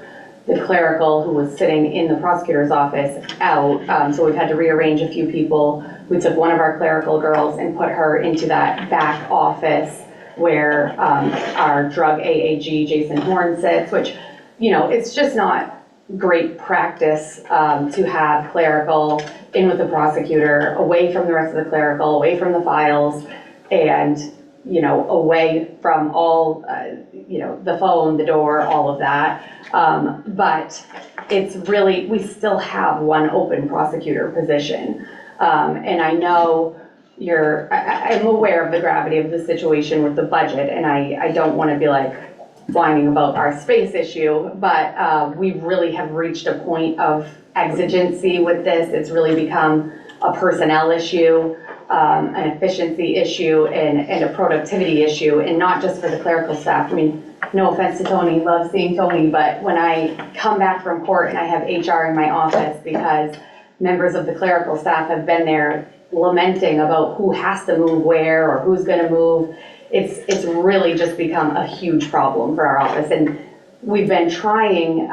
the clerical who was sitting in the prosecutor's office out, so we've had to rearrange a few people. We took one of our clerical girls and put her into that back office where our drug AAG, Jason Horn, sits, which, you know, it's just not great practice to have clerical in with the prosecutor, away from the rest of the clerical, away from the files, and, you know, away from all, you know, the phone, the door, all of that. But it's really, we still have one open prosecutor position. And I know I'm aware of the gravity of the situation with the budget, and I don't want to be like whining about our space issue, but we really have reached a point of exigency with this. It's really become a personnel issue, an efficiency issue, and a productivity issue, and not just for the clerical staff. I mean, no offense to Tony, love seeing Tony, but when I come back from court and I have HR in my office because members of the clerical staff have been there lamenting about who has to move where or who's going to move, it's really just become a huge problem for our office. And we've been trying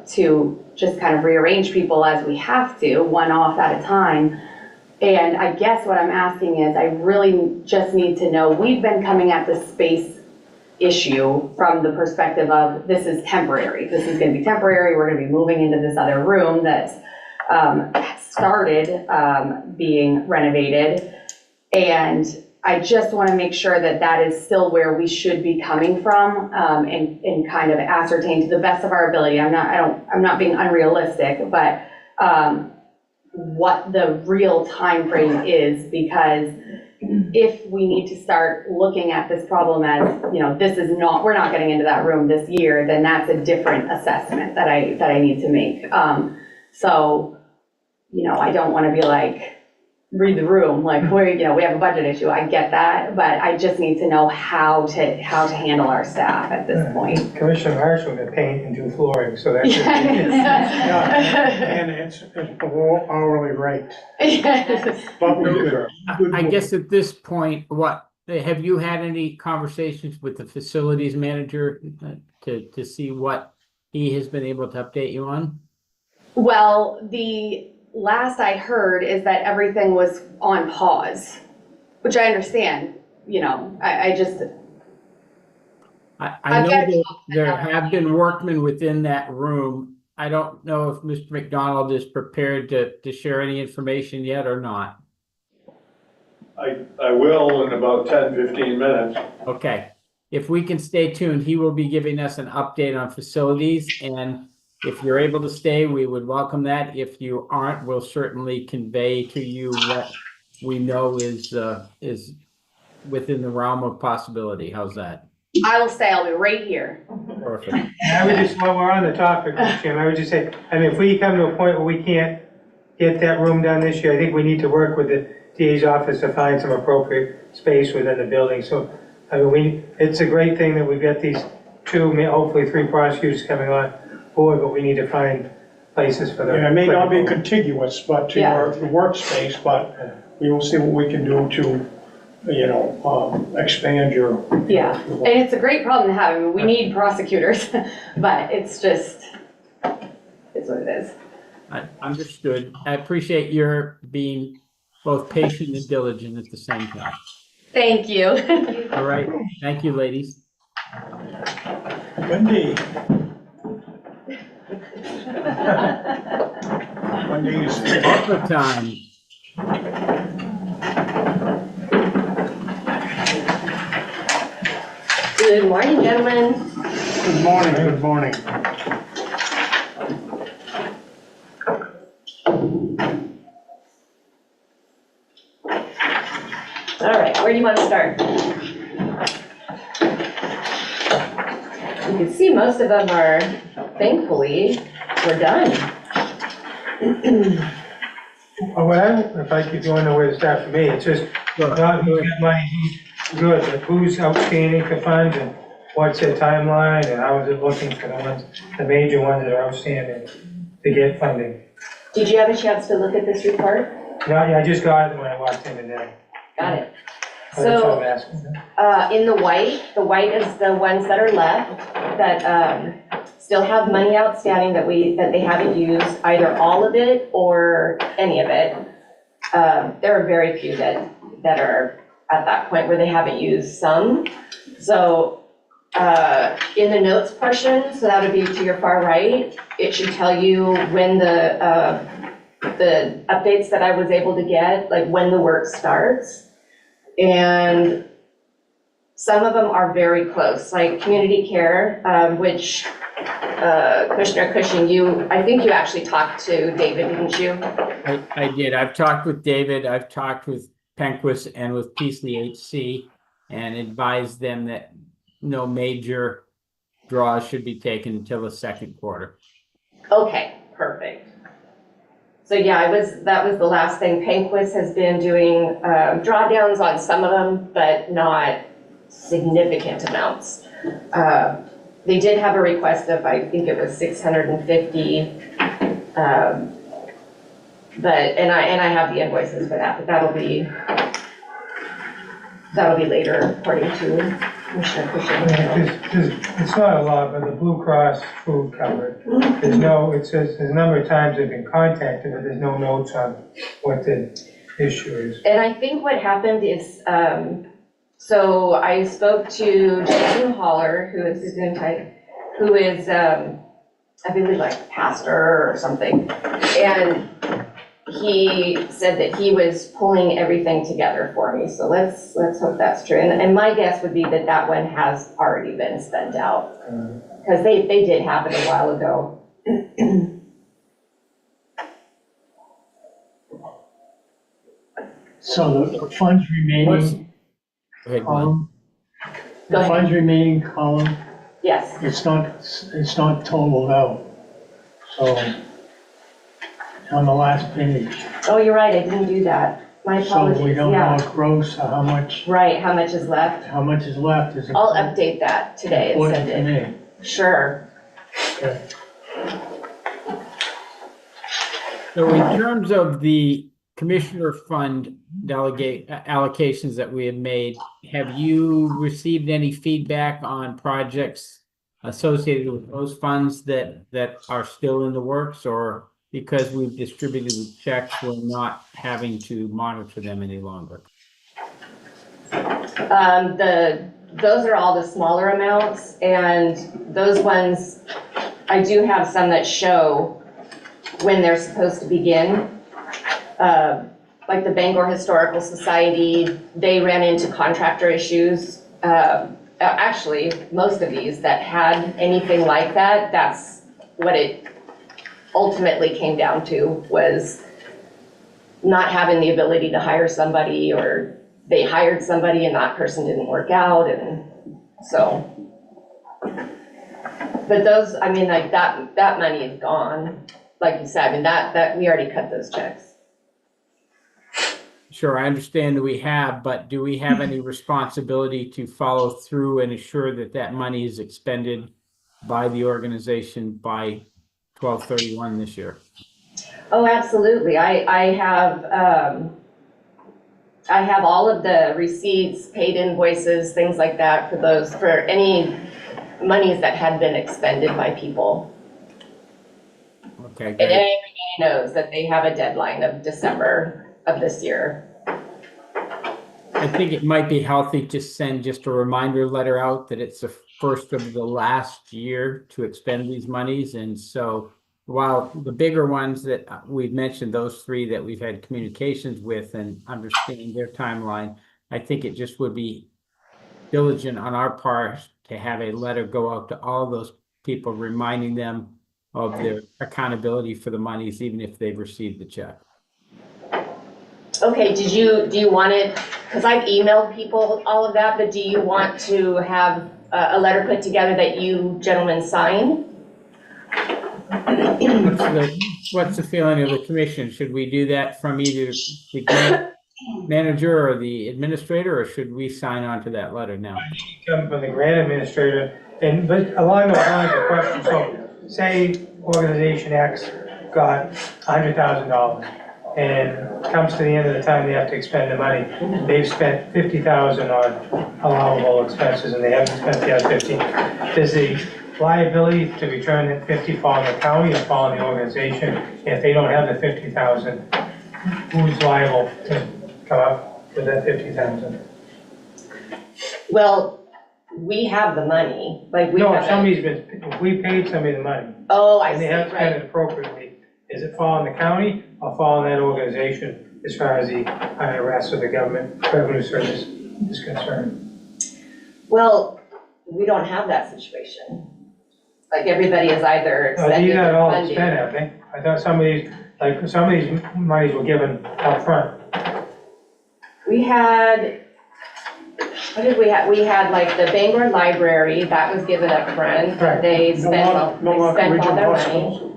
to just kind of rearrange people as we have to, one off at a time. And I guess what I'm asking is, I really just need to know, we've been coming at the space issue from the perspective of, this is temporary. This is going to be temporary. We're going to be moving into this other room that's started being renovated. And I just want to make sure that that is still where we should be coming from, and kind of ascertain to the best of our ability. I'm not being unrealistic, but what the real time frame is, because if we need to start looking at this problem as, you know, this is not, we're not getting into that room this year, then that's a different assessment that I need to make. So, you know, I don't want to be like, read the room, like, we have a budget issue, I get that, but I just need to know how to handle our staff at this point. Commissioner Marshall can paint and do flooring, so that's. And it's below hourly rate. But we could. I guess at this point, have you had any conversations with the facilities manager to see what he has been able to update you on? Well, the last I heard is that everything was on pause, which I understand, you know, I just. I know that there have been workmen within that room. I don't know if Mr. McDonald is prepared to share any information yet or not. I will in about 10, 15 minutes. Okay, if we can stay tuned, he will be giving us an update on facilities, and if you're able to stay, we would welcome that. If you aren't, we'll certainly convey to you what we know is within the realm of possibility. How's that? I will stay, I'll be right here. Perfect. I would just, while we're on the topic, Jim, I would just say, I mean, if we come to a point where we can't get that room done this year, I think we need to work with the DA's office to find some appropriate space within the building. So, I mean, it's a great thing that we've got these 2, hopefully 3 prosecutors coming on board, but we need to find places for them. Yeah, it may not be contiguous, but to Yeah. your workspace, but we will see what we can do to, you know, expand your. Yeah, and it's a great problem to have, I mean, we need prosecutors, but it's just, it's what it is. Understood. I appreciate your being both patient and diligent at the same time. Thank you. All right, thank you, ladies. Wendy. Wendy is. Opera time. Good morning, gentlemen. Good morning, good morning. All right, where do you want to start? You can see most of them are, thankfully, we're done. If I could go into where to start for me, it's just, not who's got money, good, but who's outstanding for funds and what's their timeline and how is it looking for the major ones that are outstanding to get funding. Did you have a chance to look at this report? Yeah, I just got it when I walked in today. Got it. That's what I'm So, asking. in the white is the ones that are left, that, still have money outstanding that they haven't used, either all of it or any of it. There are very few that are at that point where they haven't used some. So, in the notes portion, so that would be to your far right, it should tell you when the updates that I was able to get, like when the work starts. And some of them are very close, like community care, which Commissioner Cushing, I think you actually talked to David, didn't you? I did. I've talked with David, I've talked with Penquist and with PCHC and advised them that no major draws should be taken until the second quarter. Okay, perfect. So yeah, that was the last thing. Penquist has been doing drawdowns on some of them, but not significant amounts. They did have a request of, I think it was 650, but I have the invoices for that, but that'll be later, according to Commissioner Cushing. It's not a lot, but the Blue Cross food covered. It says there's a number of times they've been contacted, but there's no notes on what the issue is. And I think what happened is, so I spoke to Jason Holler, who is I believe like a pastor or something. And he said that he was pulling everything together for me. So let's hope that's true. And my guess would be that one has already been spent out. Because they did happen a while ago. So the funds What's- remaining Go ahead, Glenn. column, Go the ahead. funds remaining column, Yes, it's not totaled out. So on the last page, oh, you're right, I didn't do that, my so we apologies, don't know yeah. what gross, or how much Right, how much is left? is left is. I'll update that today and Important send to it. me. Sure. Okay. So in terms of the commissioner fund delegate allocations that we have made, have you received any feedback on projects associated with those funds that are still in the works, or because we've distributed the checks, we're not having to monitor them any longer? Those are all the smaller amounts, and those ones, I do have some that show when they're supposed to begin. Like the Bangor Historical Society, they ran into contractor issues. Actually, most of these that had anything like that, that's what it ultimately came down to, was not having the ability to hire somebody, or they hired somebody and that person didn't work out, and so. But those, I mean, like that money is gone, like you said, I mean, that we already cut those checks. Sure, I understand that we have, but do we have any responsibility to follow through and ensure that that money is expended by the organization by 12/31 this year? Oh, absolutely. I have all of the receipts, paid invoices, things like that for those, for any monies that had been expended by people. Okay, And great. everybody knows that they have a deadline of December of this year. I think it might be healthy to send just a reminder letter out that it's the first of the last year to expend these monies. And so while the bigger ones that we've mentioned, those three that we've had communications with and understanding their timeline, I think it just would be diligent on our part to have a letter go out to all those people, reminding them of their accountability for the monies, even if they've received the check. Okay, do you want it, because I've emailed people all of that, but do you want to have a letter put together that you gentlemen sign? What's the feeling of the commission? Should we do that from either the grant manager or the administrator, or should we sign on to that letter now? Come from the grant administrator, but along those lines of questions, so say organization X got $100,000, and comes to the end of the time they have to expend the money, they've spent $50,000 on allowable expenses, and they haven't spent the other 50. Does the liability to return that 50 fall on the county or fall on the organization? If they don't have the 50,000, who's liable to come up with that 50,000? Well, we have the money, like we No, have. if somebody's been, if we paid somebody the money, Oh, I and see, they haven't spent right. it appropriately, does it fall on the county or fall on that organization as far as the IRS or the government revenue service is concerned? Well, we don't have that situation. Like everybody is either These expending are or all funding. spent, I think. I thought some of these monies were given up front. We had, what did we have? We had like the Bangor Library, that was given up front. Right. They spent all their money. Hospital.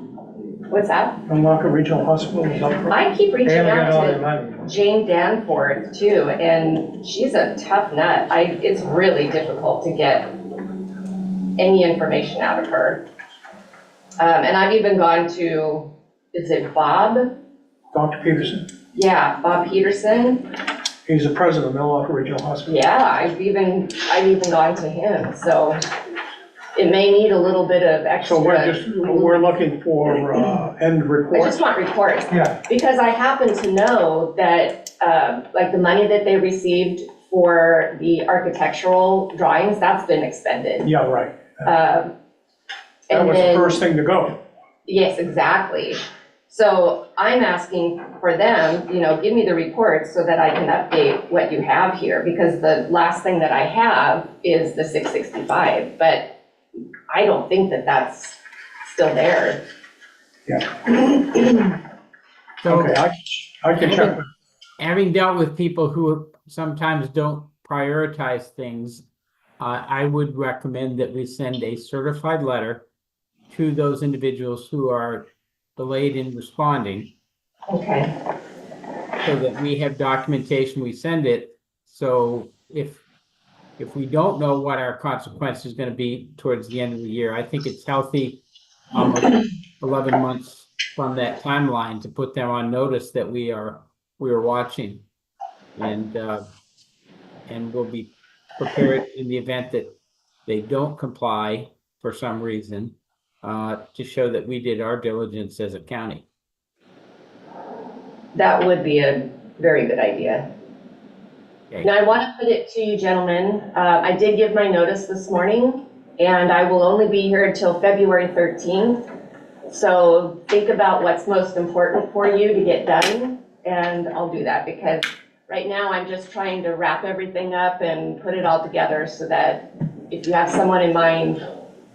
What's that? Milwaukee Regional Hospital is up for. I keep They reaching haven't got all out their to money. Jane Danforth too, and she's a tough nut. It's really difficult to get any information out of her. And I've even gone to, is it Bob? Dr. Peterson, Yeah, Bob Peterson. he's the president of Milwaukee Regional Hospital. Yeah, I've even gone to him, so it may need a little bit of extra. So we're looking for end I report. just want reports, Yeah, because I happen to know that, like the money that they received for the architectural drawings, that's been expended. Yeah, right. That That was the first thing to go. Yes, exactly. So I'm asking for them, give me the reports so that I can update what you have here, because the last thing that I have is the 665, but I don't think that that's still there. So Okay, I can check with having dealt with people who sometimes don't prioritize things, I would recommend that we send a certified letter to those individuals who are delayed in responding, Okay, so that we have documentation, we send it. So if we don't know what our consequence is gonna be towards the end of the year, I think it's healthy, almost 11 months from that timeline, to put them on notice that we are watching. And we'll be prepared in the event that they don't comply for some reason, to show that we did our diligence as a county. That would be a very good idea. Okay. Now, I want to put it to you, gentlemen, I did give my notice this morning, and I will only be here until February 13th. So think about what's most important for you to get done, and I'll do that, because right now I'm just trying to wrap everything up and put it all together so that if you have someone in mind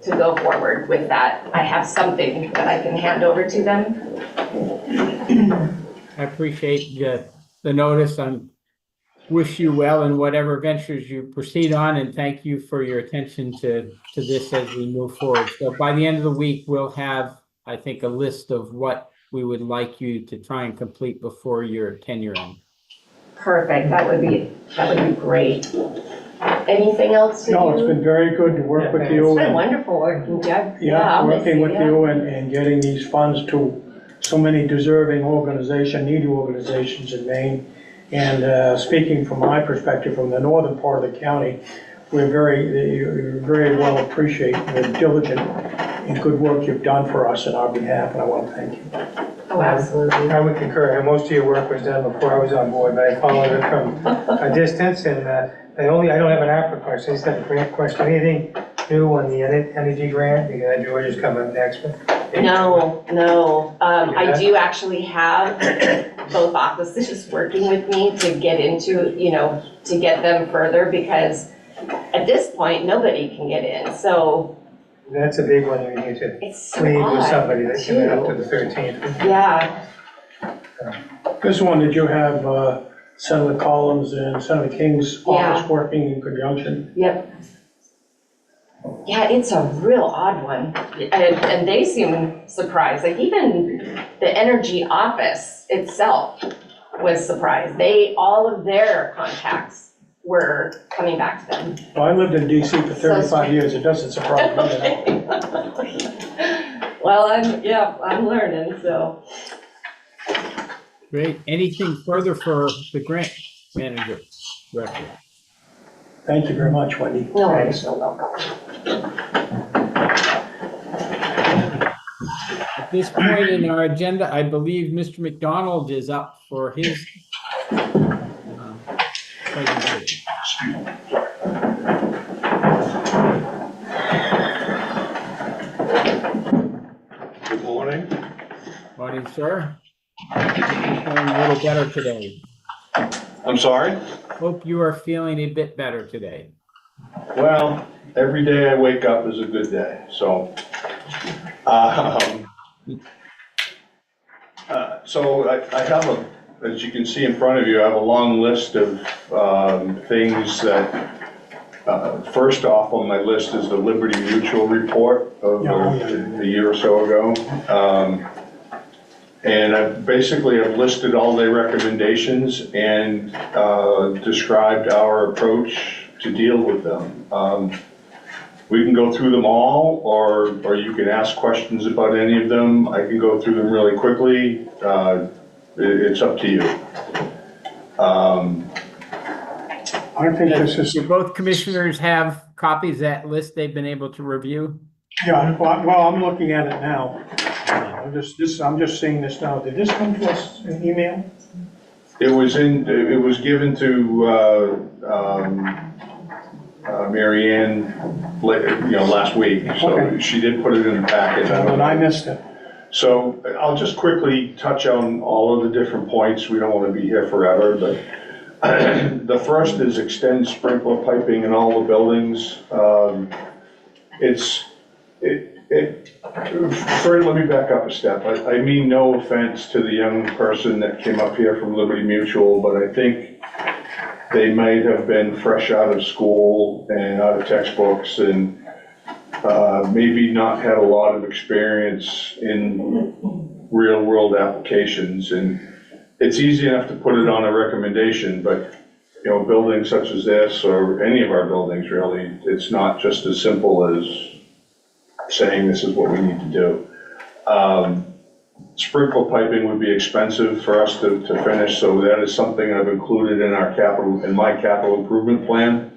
to go forward with that, I have something that I can hand over to them. I appreciate the notice. I wish you well in whatever ventures you proceed on, and thank you for your attention to this as we move forward. So by the end of the week, we'll have, I think, a list of what we would like you to try and complete before your tenure ends. Perfect, that would be great. Anything else? No, it's been very good to work with you. It's been and- wonderful working, Jeff. Yeah, I'll miss working with yeah. you and getting these funds to so many deserving needy organizations in Maine. And speaking from my perspective, from the northern part of the county, we very well appreciate the diligent and good work you've done for us in our behalf, and I want to thank you. Oh, absolutely. I would concur. Most of your work was done before I was on board, but I followed it from a distance, and I don't have an ARPA question, I just have a grant question. Anything new on the energy grant? Because George is coming up next. No. I do actually have both offices working with me to get into, to get them further, because at this point, nobody can get in, so That's a big one, you need to it's so lead with odd, somebody that can up to too. the 13th. Yeah, This one, did you have Senator Collins and Senator King's office working in conjunction? yep. Yeah, it's a real odd one, and they seem surprised, like even the energy office itself was surprised. All of their contacts were coming back to them. Well, I lived in DC for 35 years, it doesn't surprise me. Well, I'm learning, so. Great. Anything further for the grant manager director? Thank you very much, Wendy. No worries, no welcome. At this point in our agenda, I believe Mr. McDonald is up for his presentation. Good morning. Morning, sir. Feeling a little better today. I'm sorry? Hope you are feeling a bit better today. Well, every day I wake up is a good day, so. So I have as you can see in front of you, I have a long list of things that, first off on my list is the Liberty Mutual report of a year or so ago. And I've listed all their recommendations and described our approach to deal with them. We can go through them all, or you can ask questions about any of them. I can go through them really quickly. It's up to you. I think this is, Do both commissioners have copies of that list they've been able to review? yeah, well, I'm looking at it now. I'm just seeing this now. Did this come to us in email? It was given to Mary Ann, last week, so Okay. she did put it in the packet. And I missed it. So I'll just quickly touch on all of the different points. We don't want to be here forever, but the first is extend sprinkler piping in all the buildings. Fred, let me back up a step. I mean no offense to the young person that came up here from Liberty Mutual, but I think they might have been fresh out of school and out of textbooks and maybe not had a lot of experience in real-world applications. And it's easy enough to put it on a recommendation, but you know, buildings such as this, or any of our buildings really, it's not just as simple as saying this is what we need to do. Sprinkle piping would be expensive for us to finish, so that is something I've included in my capital improvement plan.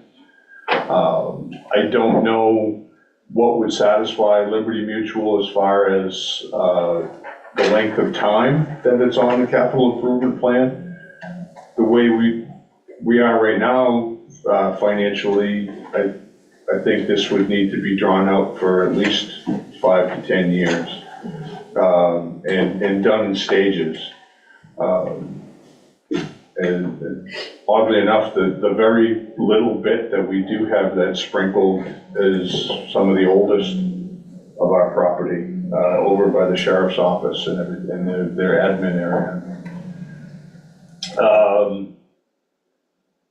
I don't know what would satisfy Liberty Mutual as far as the length of time that it's on the capital improvement plan. The way we are right now, financially, I think this would need to be drawn out for at least 5 to 10 years, and done in stages. And oddly enough, the very little bit that we do have that's sprinkled is some of the oldest of our property, over by the sheriff's office and their admin area.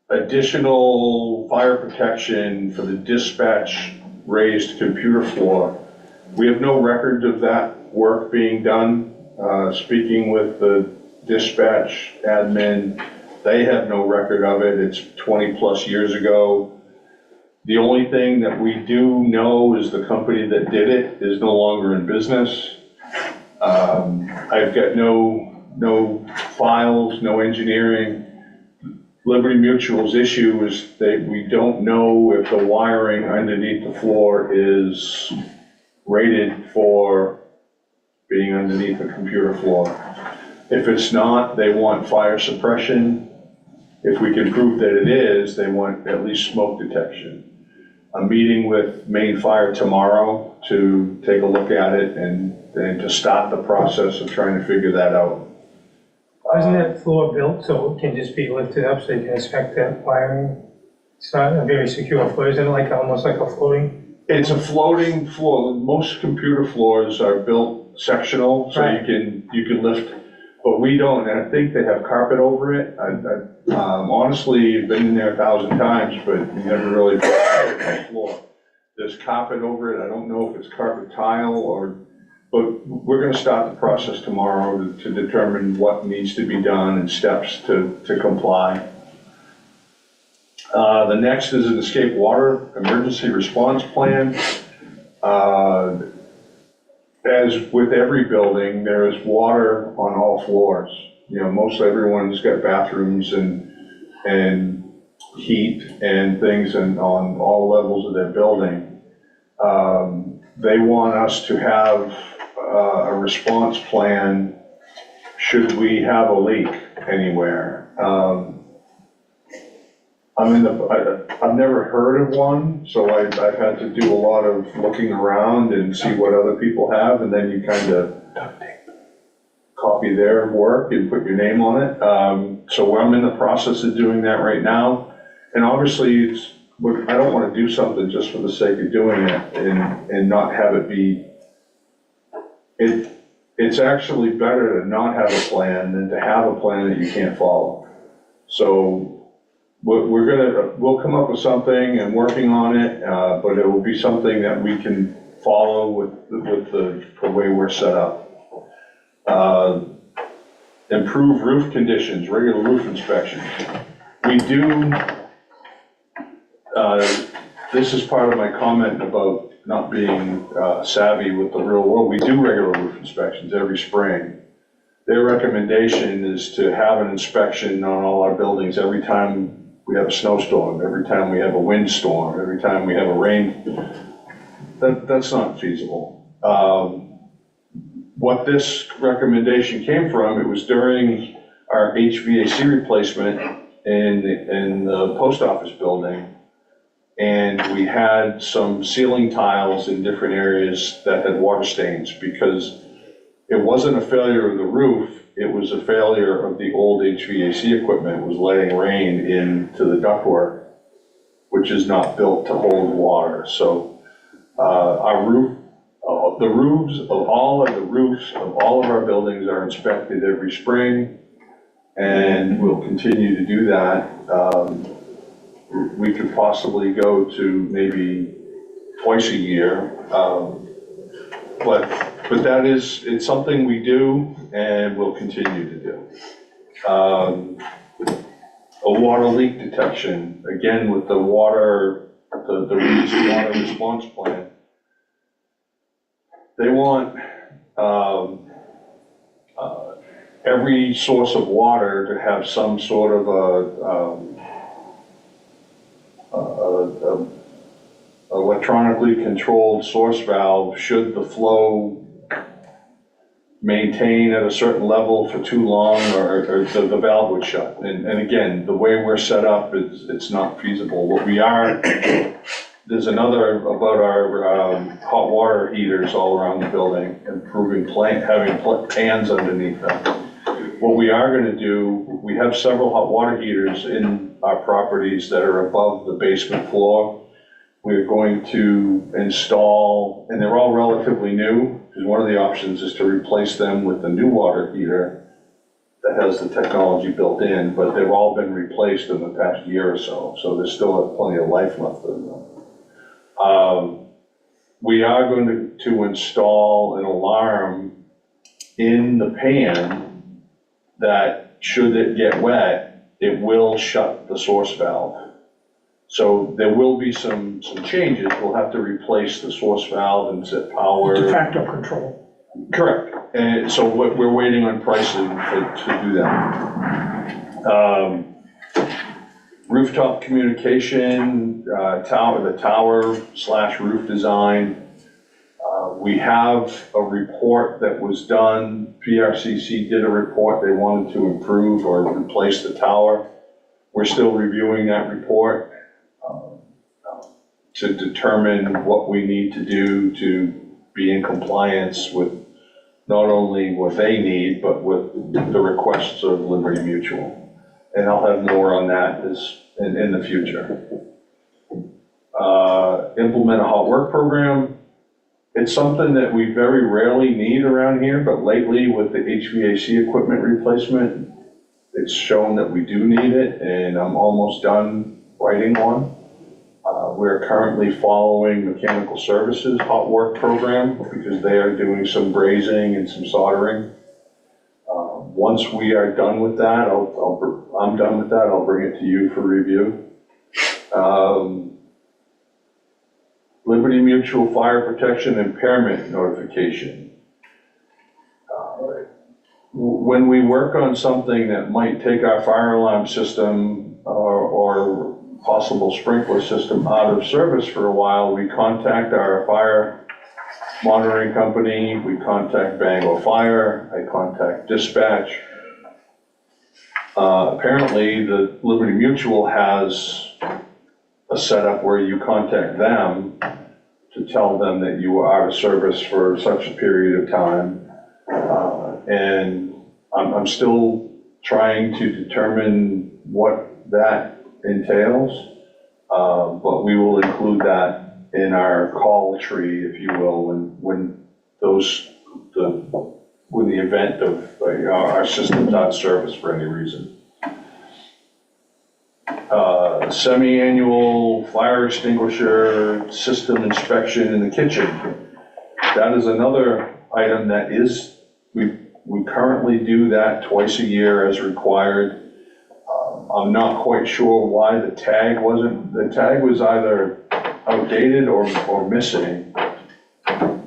Additional fire protection for the dispatch raised computer floor. We have no record of that work being done. Speaking with the dispatch admin, they have no record of it. It's 20 plus years ago. The only thing that we do know is the company that did it is no longer in business. I've got no files, no engineering. Liberty Mutual's issue is that we don't know if the wiring underneath the floor is rated for being underneath the computer floor. If it's not, they want fire suppression. If we can prove that it is, they want at least smoke detection. I'm meeting with Maine Fire tomorrow to take a look at it and to start the process of trying to figure that out. Isn't that floor built so it can just be lifted up so you can inspect that wiring? It's not a very secure floor, isn't it like almost like a floating? It's a floating floor. Most computer floors are built sectional, so Right. you can lift, but we don't, and I think they have carpet over it. Honestly, I've been in there 1,000 times, but you never really put the floor. There's carpet over it. I don't know if it's carpet tile but we're gonna start the process tomorrow to determine what needs to be done and steps to comply. The next is an escape water emergency response plan. As with every building, there is water on all floors. You know, most everyone's got bathrooms and heat and things on all levels of their building. They want us to have a response plan should we have a leak anywhere. I've never heard of one, so I've had to do a lot of looking around and see what other people have, and then you kind of copy their work and put your name on it. So I'm in the process of doing that right now. And obviously, I don't want to do something just for the sake of doing it and not have it be, it's actually better to not have a plan than to have a plan that you can't follow. So we'll come up with something and working on it, but it will be something that we can follow with the way we're set up. Improve roof conditions, regular roof inspections. We do, this is part of my comment about not being savvy with the real world. We do regular roof inspections every spring. Their recommendation is to have an inspection on all our buildings every time we have a snowstorm, every time we have a windstorm, every time we have a rain. That's not feasible. What this recommendation came from, it was during our HVAC replacement in the post office building. And we had some ceiling tiles in different areas that had water stains because it wasn't a failure of the roof, it was a failure of the old HVAC equipment. It was letting rain into the ductwork, which is not built to hold water. So our roof The roofs of all of our buildings are inspected every spring, and we'll continue to do that. We could possibly go to maybe twice a year, but it's something we do and will continue to do. A water leak detection, again, with the Regions Water Response Plan. They want every source of water to have some sort of a electronically controlled source valve should the flow maintain at a certain level for too long, or the valve would shut. And again, the way we're set up, it's not feasible. What we are, there's another about our hot water heaters all around the building, having pans underneath them. What we are gonna do, we have several hot water heaters in our properties that are above the basement floor. We're going to install, and they're all relatively new, because one of the options is to replace them with a new water heater that has the technology built in, but they've all been replaced in the past year or so, so there's still plenty of life left in them. We are going to install an alarm in the pan that, should it get wet, it will shut the source valve. So there will be some changes. We'll have to replace the source valve and set power. De facto control. Correct. And so we're waiting on pricing to do that. Rooftop communication, the tower/roof design. We have a report that was done. PRCC did a report. They wanted to improve or replace the tower. We're still reviewing that report to determine what we need to do to be in compliance with not only what they need, but with the requests of Liberty Mutual. And I'll have more on that in the future. Implement a hot work program. It's something that we very rarely need around here, but lately with the HVAC equipment replacement, it's shown that we do need it, and I'm almost done writing one. We're currently following Mechanical Services hot work program because they are doing some brazing and some soldering. Once we are done with that, I'm done with that, I'll bring it to you for review. Liberty Mutual Fire Protection Impairment Notification. When we work on something that might take our fire alarm system or possible sprinkler system out of service for a while, we contact our fire monitoring company, we contact Bangor Fire, I contact dispatch. Apparently, the Liberty Mutual has a setup where you contact them to tell them that you are out of service for such a period of time. And I'm still trying to determine what that entails, but we will include that in our call tree, if you will, when the event of our system's out of service for any reason. Semi-annual fire extinguisher system inspection in the kitchen. That is another item that we currently do that twice a year as required. I'm not quite sure why the tag was either outdated or missing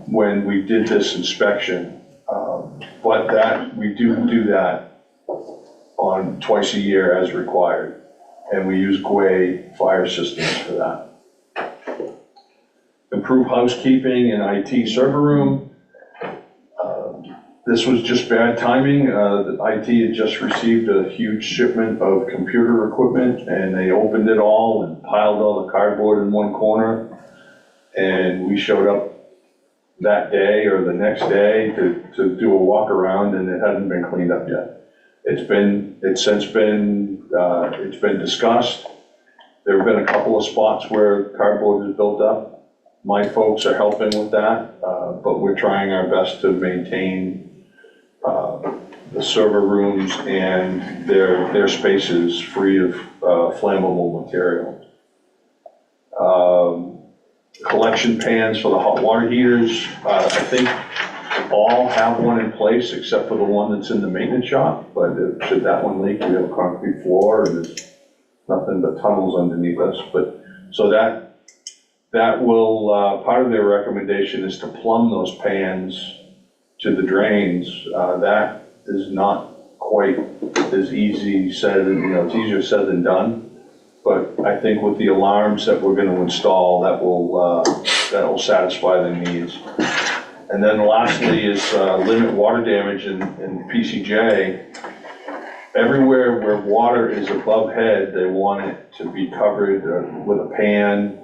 when we did this inspection. But we do that on twice a year as required. And we use Gway fire systems for that. Improve housekeeping in IT server room. This was just bad timing. The IT had just received a huge shipment of computer equipment, and they opened it all and piled all the cardboard in one corner. And we showed up that day or the next day to do a walk around, and it hadn't been cleaned up yet. It's been discussed. There have been a couple of spots where cardboard is built up. My folks are helping with that, but we're trying our best to maintain the server rooms and their spaces free of flammable material. Collection pans for the hot water heaters, I think all have one in place except for the one that's in the maintenance shop, but should that one leak, we have a concrete floor and there's nothing but tunnels underneath us. But so that will, part of their recommendation is to plumb those pans to the drains. That is not quite as easy said, it's easier said than done. But I think with the alarms that we're gonna install, that will satisfy the needs. And then lastly is limit water damage in PCJ. Everywhere where water is above head, they want it to be covered with a pan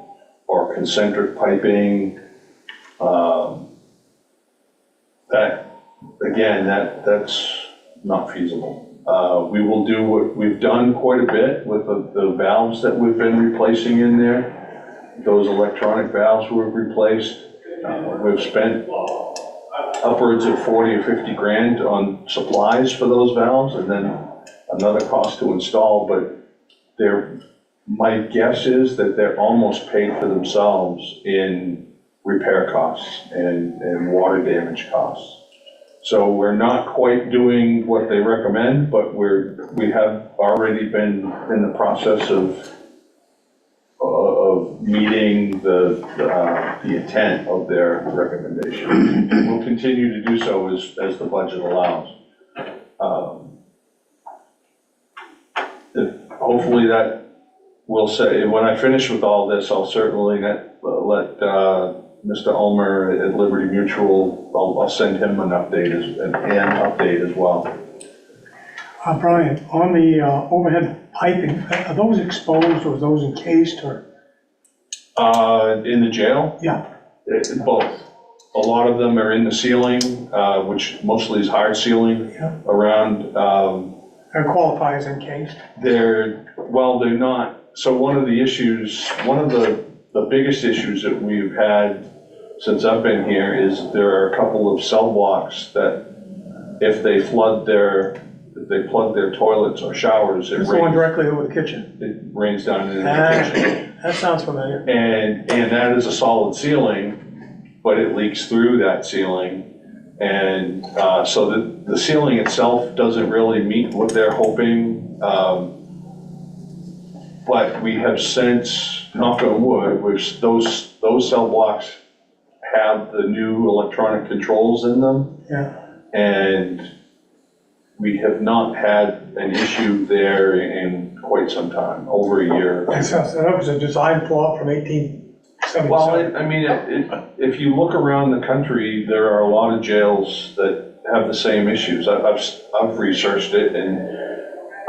or concentric piping. That's not feasible. We will do what we've done quite a bit with the valves that we've been replacing in there. Those electronic valves we've replaced. We've spent upwards of 40 or 50 grand on supplies for those valves and then another cost to install, but my guess is that they're almost paid for themselves in repair costs and water damage costs. So we're not quite doing what they recommend, but we have already been in the process of meeting the intent of their recommendation. We'll continue to do so as the budget allows. Hopefully that will say, when I finish with all this, I'll certainly let Mr. Ulmer at Liberty Mutual, I'll send him an update as well. Brian, on the overhead piping, are those exposed or are those encased or? In the jail? Yeah. Both. A lot of them are in the ceiling, which mostly is hard ceiling around. That qualifies encased? They're not. So one of the biggest issues that we've had since I've been here is there are a couple of cell blocks that if they plug their toilets or showers, It's the one directly over the kitchen. it rains down into the kitchen. That sounds familiar. And that is a solid ceiling, but it leaks through that ceiling. And so the ceiling itself doesn't really meet what they're hoping. But we have since, knock on wood, which those cell blocks have the new electronic controls in them. Yeah. And we have not had an issue there in quite some time, over a year. That was a design flaw from 1877. Well, if you look around the country, there are a lot of jails that have the same issues. I've researched it, and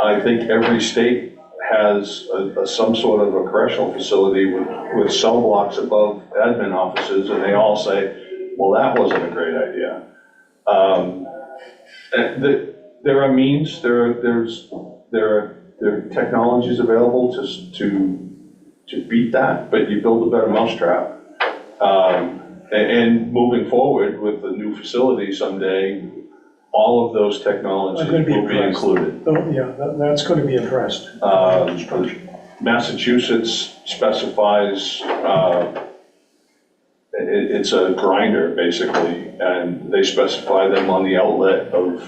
I think every state has some sort of a correctional facility with cell blocks above admin offices, and they all say, well, that wasn't a great idea. There are means, there are technologies available to beat that, but you build a better mousetrap. And moving forward with the new facility someday, all of those technologies will be included. Oh, yeah, that's going to be addressed. Massachusetts specifies, it's a grinder basically, and they specify them on the outlet of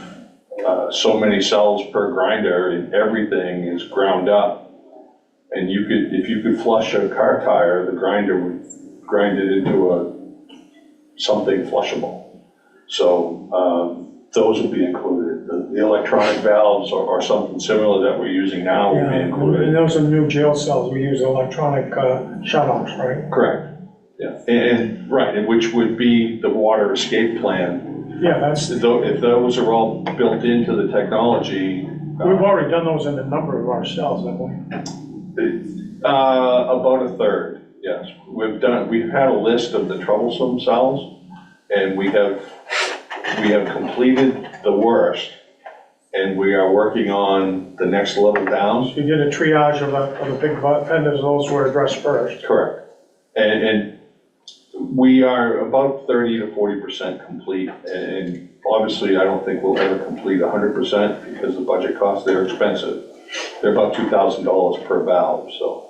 so many cells per grinder, and everything is ground up. And if you could flush a car tire, the grinder would grind it into something flushable. So those will be included. The electronic valves or something similar that we're using now will be included. And those are the new jail cells. We use electronic shut-offs, right? Correct. Yeah, and which would be the water escape plan. Yeah, that's. If those are all built into the technology. We've already done those in a number of our cells, haven't we? About a third, yes. We've had a list of the troublesome cells, and we have completed the worst, and we are working on the next level down. You did a triage of the big offenders, those were addressed first. Correct. And We are about 30 to 40% complete, and obviously, I don't think we'll ever complete 100% because the budget costs, they're expensive. They're about $2,000 per valve, so.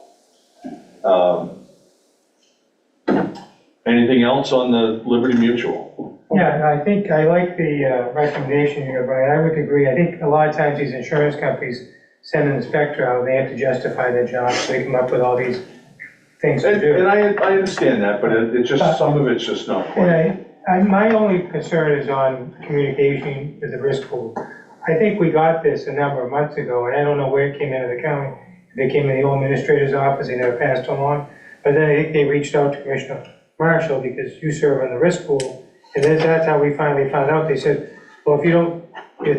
Anything else on the Liberty Mutual? Yeah, I think I like the recommendation here, Brian. I would agree. I think a lot of times these insurance companies send an inspector out, they have to justify their job, so they come up with all these things to do. And I understand that, but it's just, some of it's just not quite. My only concern is on communication with the risk pool. I think we got this a number of months ago, and I don't know where it came into the county. They came in the old administrator's office, they never passed it along. But then I think they reached out to Commissioner Marshall, because you serve on the risk pool. And then that's how we finally found out. They said, well, if you're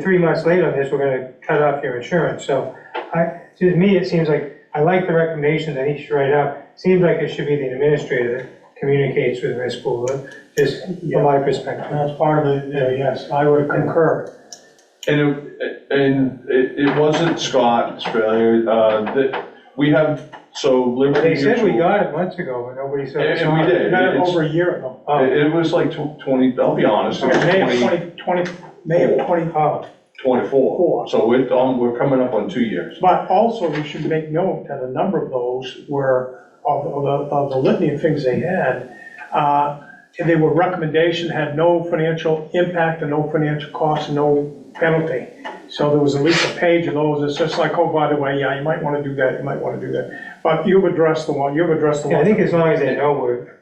3 months late on this, we're gonna cut off your insurance. So to me, it seems like, I like the recommendations, I think you should write it up. Seems like it should be the administrator that communicates with the risk pool, just from my perspective. That's part of the, yes, I would concur. And it wasn't Scott's failure, that we have, so Liberty They said we Mutual. got it months ago, but nobody said. And we did. We got it It's- over a year ago. It was like 20, I'll be honest, it was May of 20, May of 20. 24. So we're coming up on 2 years. But also, we should make note that a number of those were, of the litany of things they had, they were recommendation, had no financial impact and no financial cost and no penalty. So there was at least a page of those. It's just like, oh, by the way, yeah, you might want to do that, you might want to do that. But you've addressed the one. Yeah, I think as long as they know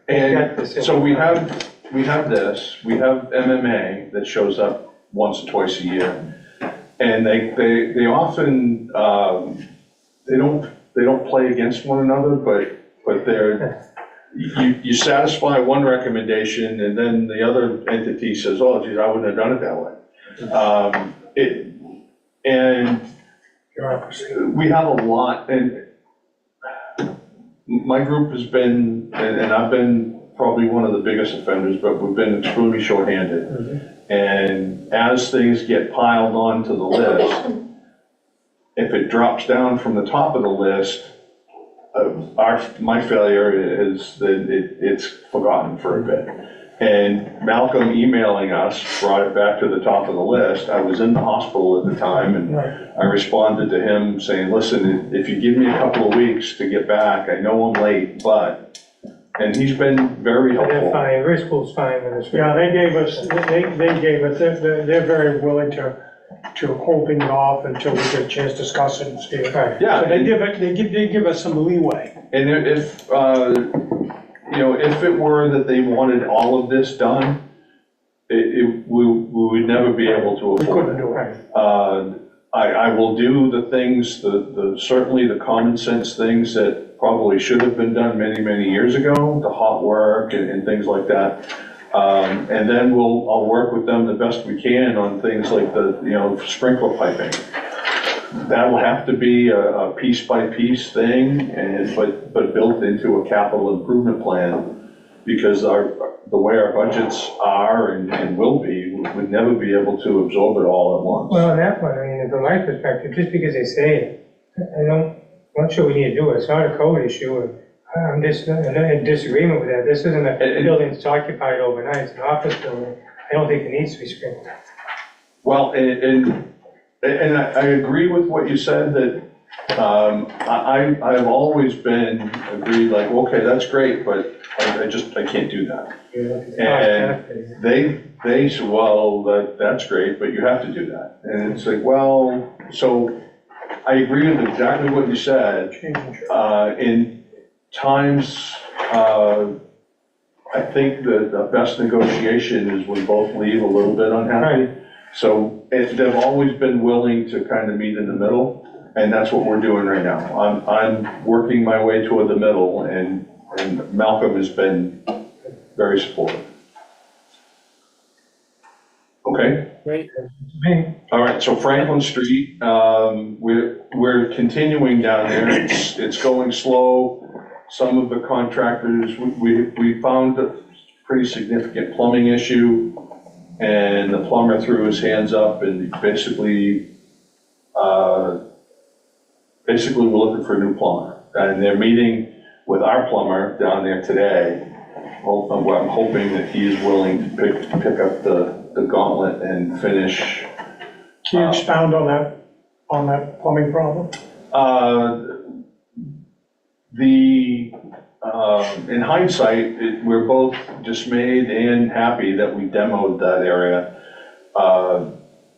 we've got this. And so we have this, we have MMA that shows up once or twice a year. And they often, they don't play against one another, but they're, you satisfy one recommendation and then the other entity says, oh, geez, I wouldn't have done it that way. And we have a lot, and my group has been, and I've been probably one of the biggest offenders, but we've been extremely shorthanded. Mm-hmm. And as things get piled onto the list, if it drops down from the top of the list, my failure is that it's forgotten for a bit. And Malcolm emailing us brought it back to the top of the list. I was in the hospital at the time, and I responded to him saying, listen, if you give me a couple of weeks to get back, I know I'm late, but, and he's been very They're helpful. fine, risk pool's fine with this. Yeah, they gave us, they're very willing to hold things off until we get a chance to discuss it and see. Yeah. So they give us some leeway. And if, if it were that they wanted all of this done, we would never be able to We afford couldn't it. do it. I will do the things, certainly the common sense things that probably should have been done many, many years ago, the hot work and things like that. And then I'll work with them the best we can on things like the, sprinkler piping. That'll have to be a piece by piece thing, but built into a capital improvement plan, because the way our budgets are and will be, we'd never be able to absorb it all at once. Well, on that one, I mean, from my perspective, just because they say it, I'm not sure we need to do it. It's not a code issue. I'm just in disagreement with that. This isn't a building that's occupied overnight. It's an office building. I don't think it needs to be sprinkled. Well, and I agree with what you said, that I've always been agreed, like, okay, that's great, but I can't do that. And they said, well, that's great, but you have to do that. And it's like, well, so I agree with exactly what you said. In times, I think the best negotiation is when both leave a little bit unhappy. Right. So they've always been willing to kind of meet in the middle, and that's what we're doing right now. I'm working my way toward the middle, and Malcolm has been very supportive. Okay? Great. All right, so Franklin Street, we're continuing down there. It's going slow. Some of the contractors, we found a pretty significant plumbing issue, and the plumber threw his hands up and basically we're looking for a new plumber. And they're meeting with our plumber down there today, well, I'm hoping that he is willing to pick up the gauntlet and finish. Can you expound on that plumbing problem? In hindsight, we're both dismayed and happy that we demoed that area.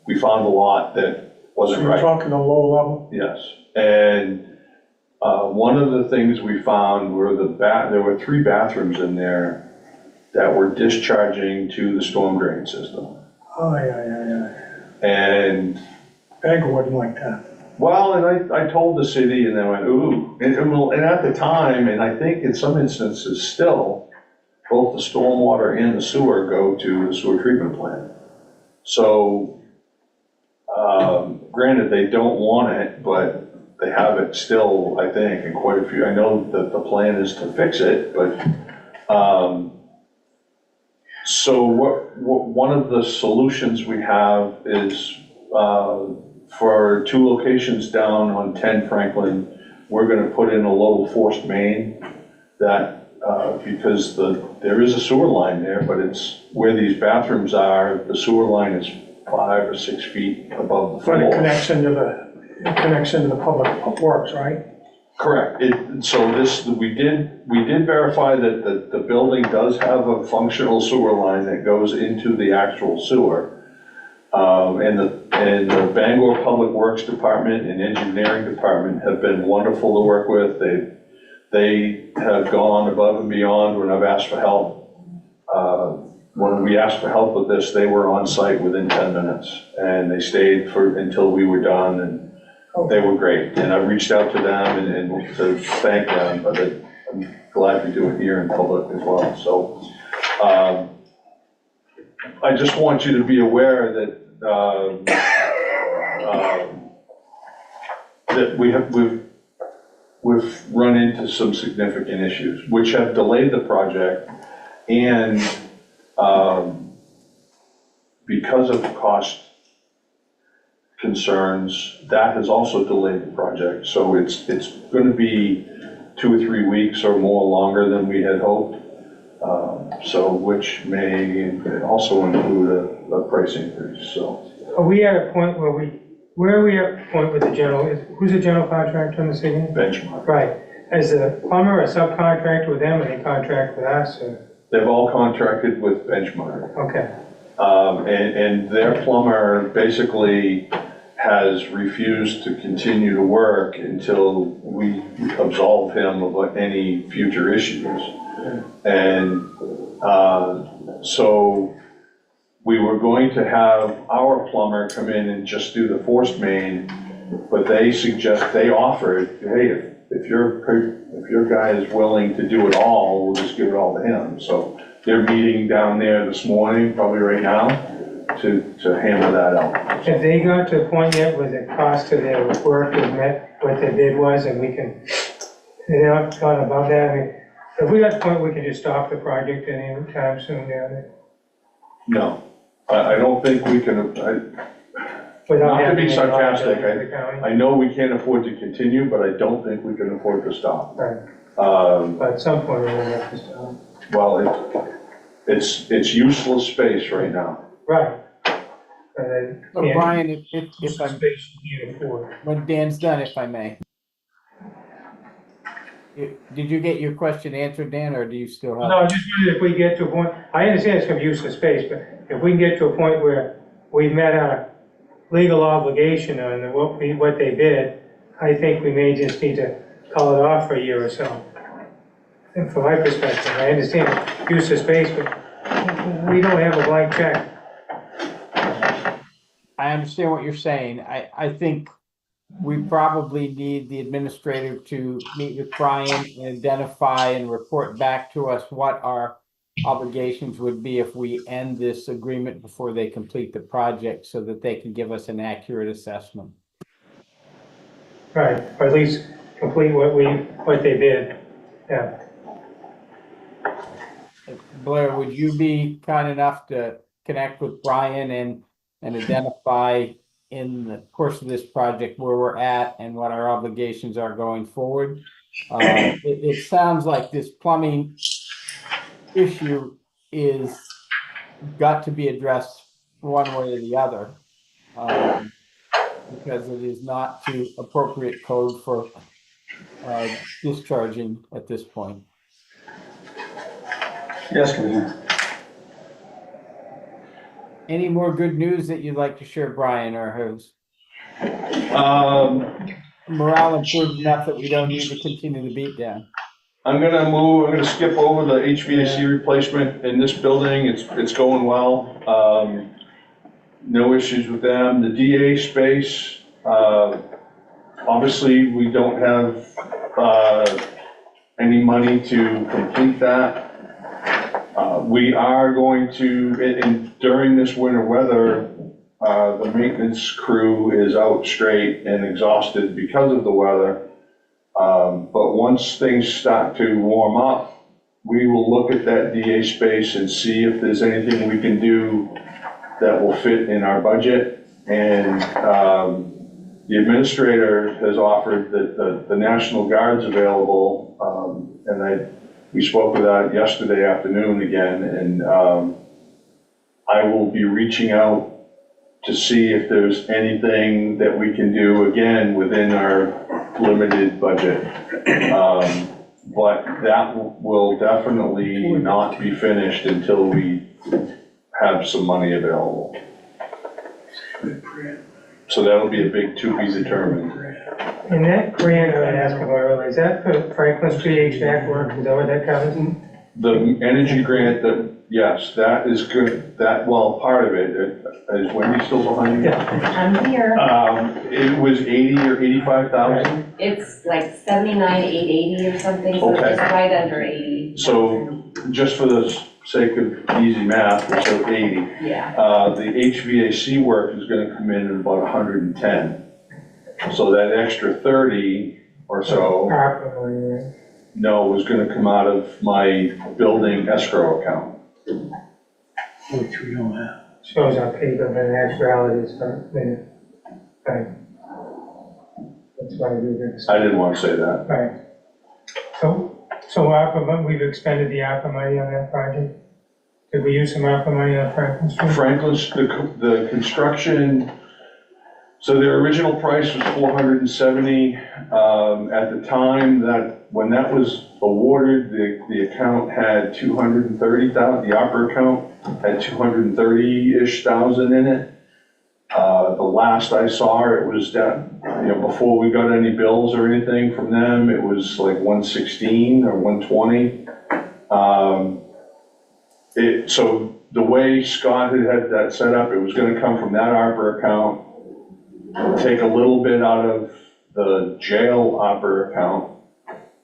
We found a lot that wasn't You're right. talking a low level? Yes, and one of the things we found were there were 3 bathrooms in there that were discharging to the storm drain system. Oh, yeah. And, Bangor wouldn't like that. well, and I told the city, and they went, ooh, and at the time, and I think in some instances still, both the stormwater and the sewer go to the sewer treatment plant. So, granted, they don't want it, but they have it still, I think, in quite a few. I know that the plan is to fix it, but, so one of the solutions we have is, for 2 locations down on 10 Franklin, we're gonna put in a little forced main that, because there is a sewer line there, but it's where these bathrooms are, the sewer line is 5 or 6 feet above the floor. But it connects into the public works, right? Correct. We did verify that the building does have a functional sewer line that goes into the actual sewer. And the Bangor Public Works Department and Engineering Department have been wonderful to work with. They have gone above and beyond when I've asked for help. When we asked for help with this, they were on site within 10 minutes, and they stayed until we were done, and they were great. And I reached out to them and to thank them, but I'm glad to do it here in public as well. So I just want you to be aware that that we've run into some significant issues, which have delayed the project, and because of cost concerns, that has also delayed the project. So it's going to be 2 or 3 weeks or more longer than we had hoped. So which may also include a price increase. So Are we at a point where are we at a point with the who's the general contractor in the city? Benchmark. Right. Is the plumber a subcontractor with them, or they contract with us, or? They've all contracted with Benchmark. Okay. And their plumber basically has refused to continue to work until we absolve him of any future issues. And so we were going to have our plumber come in and just do the forced main, but they offered, hey, if your guy is willing to do it all, we'll just give it all to him. So they're meeting down there this morning, probably right now, to hammer that out. Have they got to a point yet where the cost of their work has met what their bid was, and they're not gone above that? I mean, if we got to the point we can just stop the project any time soon down there? No, I don't think we can, not to be sarcastic, I know we can't afford to continue, but I don't think we can afford to stop. Right. But at some point we're gonna have to stop. Well, it's useless space right now. Right. So Brian, if I'm, Space you can't afford. when Dan's done, if I may. Did you get your question answered, Dan, or do you still have? No, just wondering if we get to a point, I understand it's gonna be useless space, but if we can get to a point where we've met our legal obligation on what they bid, I think we may just need to call it off for a year or so. And from my perspective, I understand use of space, but we don't have a blank check. I understand what you're saying. I think we probably need the administrator to meet with Brian and identify and report back to us what our obligations would be if we end this agreement before they complete the project, so that they can give us an accurate assessment. Right, or at least complete what they bid, yeah. Blair, would you be kind enough to connect with Brian and identify in the course of this project where we're at and what our obligations are going forward? It sounds like this plumbing issue is got to be addressed one way or the other. Because it is not to appropriate code for discharging at this point. Yes, Commissioner. Any more good news that you'd like to share, Brian, or has morale improved enough that we don't need to continue the beat down? I'm gonna skip over the HVAC replacement in this building. It's going well. No issues with them. The DA space, obviously, we don't have any money to complete that. We are going to, and during this winter weather, the maintenance crew is out straight and exhausted because of the weather. But once things start to warm up, we will look at that DA space and see if there's anything we can do that will fit in our budget. And the administrator has offered that the National Guard's available, and we spoke with that yesterday afternoon again, and I will be reaching out to see if there's anything that we can do, again, within our limited budget. But that will definitely not be finished until we have some money available. So that'll be a big to be determined. And that grant I asked about earlier, is that for Franklin Street HVAC work? Is that what that covers? The energy grant, yes, that is good. Well, part of it, is Wendy still behind you? I'm here. It was 80 or 85,000. It's like 79,880 or something, so Okay. it's right under 80. So just for the sake of easy math, so 80. Yeah. The HVAC work is gonna come in at about 110. So that extra 30 or so, ARPA money, right? no, was gonna come out of my building escrow account. Which we don't have. Shows on paper, but in actuality, it's not there. Right. That's why we were. I didn't want to say that. Right. So ARPA, we've expended the ARPA money on that project? Did we use some ARPA money on Franklin Street? Franklin's, the construction, so their original price was 470. At the time when that was awarded, the account had 230,000, the ARPA account had 230-ish thousand in it. The last I saw, it was down, before we got any bills or anything from them, it was like 116 or 120. So the way Scott had that set up, it was gonna come from that ARPA account, take a little bit out of the jail ARPA account,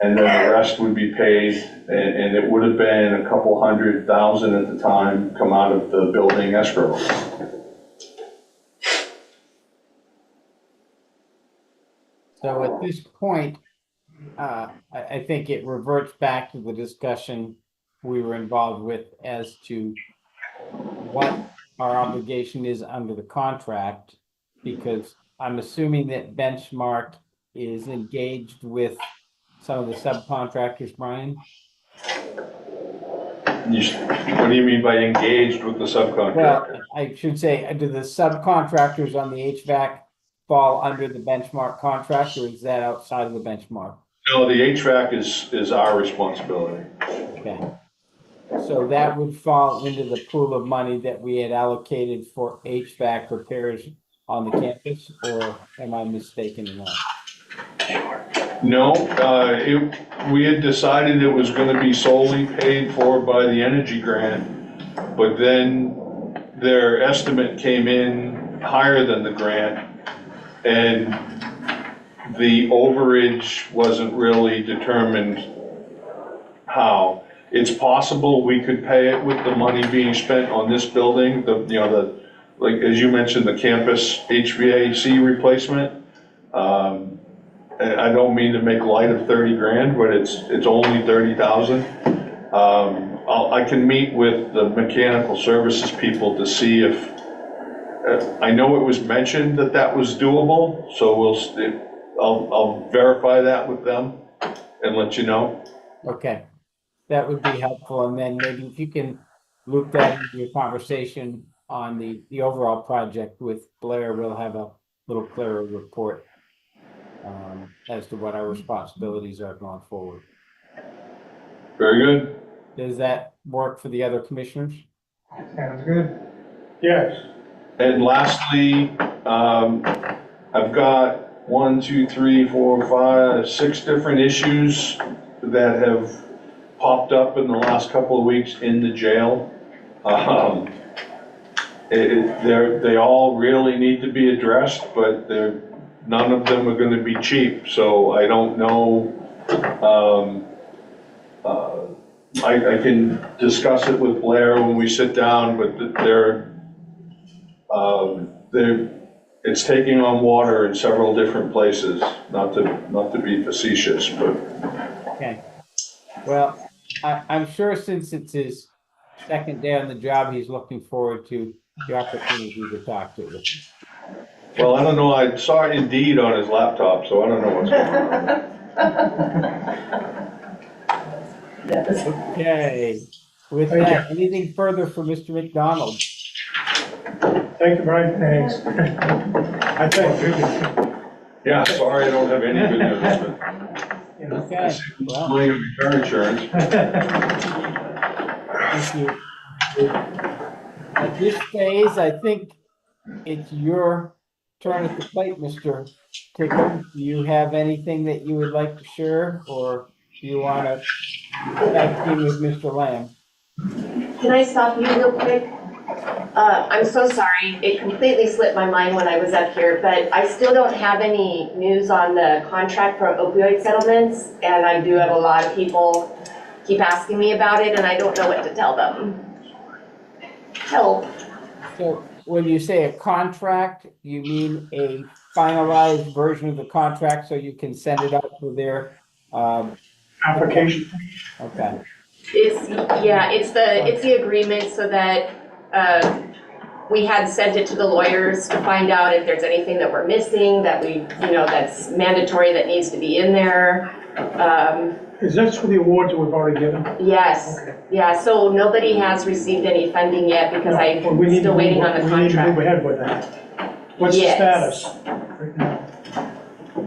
and then the rest would be paid, and it would have been a couple $100,000 at the time, come out of the building escrow. So at this point, I think it reverts back to the discussion we were involved with as to what our obligation is under the contract, because I'm assuming that Benchmark is engaged with some of the subcontractors, Brian? What do you mean by engaged with the subcontractor? Well, I should say, do the subcontractors on the HVAC fall under the Benchmark contract, or is that outside of the Benchmark? No, the HVAC is our responsibility. Okay. So that would fall into the pool of money that we had allocated for HVAC repairs on the campus, or am I mistaken in that? No, we had decided it was gonna be solely paid for by the energy grant, but then their estimate came in higher than the grant, and the overage wasn't really determined how. It's possible we could pay it with the money being spent on this building, like, as you mentioned, the campus HVAC replacement. I don't mean to make light of 30 grand, but it's only 30,000. I can meet with the mechanical services people to see if, I know it was mentioned that was doable, so I'll verify that with them and let you know. Okay. that would be helpful, and then maybe if you can loop that into your conversation on the overall project with Blair, we'll have a little clearer report as to what our responsibilities are going forward. Very good. Does that work for the other commissioners? Sounds good. Yes. And lastly, I've got 6 different issues that have popped up in the last couple of weeks in the jail. They all really need to be addressed, but none of them are gonna be cheap, so I don't know. I can discuss it with Blair when we sit down, but it's taking on water in several different places, not to be facetious, but. Okay. Well, I'm sure since it's his second day on the job, he's looking forward to the opportunity to talk to us. Well, I don't know, I saw Indeed on his laptop, so I don't know what's going on. Okay. With that, anything further for Mr. McDonald? Thank you, Brian. Thanks. I think. Yeah, sorry, I don't have any good news, but Okay. Well, money on car insurance. thank you. At this phase, I think it's your turn at the plate, Mr. Tickle. Do you have anything that you would like to share, or do you want to tag team with Mr. Lamb? Can I stop you real quick? I'm so sorry, it completely slipped my mind when I was up here, but I still don't have any news on the contract for opioid settlements, and I do have a lot of people keep asking me about it, and I don't know what to tell them. Help. So when you say a contract, you mean a finalized version of the contract so you can send it out for their, Application. okay. It's the agreement so that, we had sent it to the lawyers to find out if there's anything that we're missing, that that's mandatory, that needs to be in there. Is this for the awards that we've already given? Yes, yeah, so nobody has received any funding yet because I'm We need to still waiting move- on the We need to move contract. ahead with that. What's the Yes. status?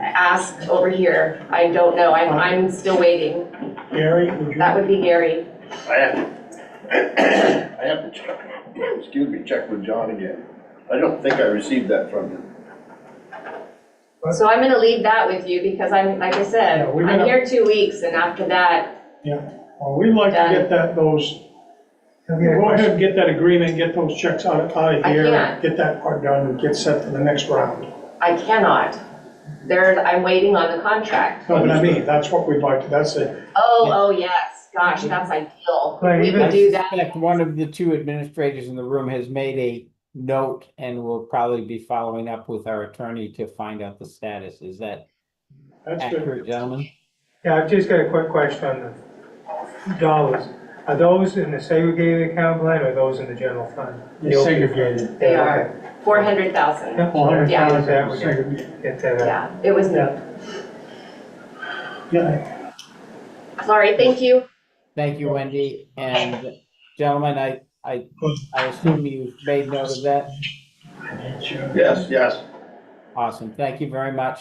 Ask over here, I don't know, I'm still waiting. Gary, would you? That would be Gary. I have to check, check with John again. I don't think I received that from him. So I'm gonna leave that with you because I'm, like I said, Yeah, we're I'm gonna- here 2 weeks and after that, Well, we'd like to get go ahead and get that agreement, get those checks out of I here, can't. get that part done, and get set for the next round. I cannot. I'm waiting on the contract. No, but I mean, that's what we'd like to, that's it. Oh, yes, gosh, that's ideal. Right, We even could if- do that. In fact, one of the two administrators in the room has made a note and will probably be following up with our attorney to find out the status. Is that That's good. accurate, gentlemen? Yeah, I've just got a quick question on the dollars. Are those in the segregated account line or those in the general fund? Segregated. They Yeah, are 400,000. okay. 400,000. That would get that up. Yeah, it was moved. Yeah. Sorry, thank you. Thank you, Wendy. And gentlemen, I assume you've made note of that? Yes. Awesome. Thank you very much.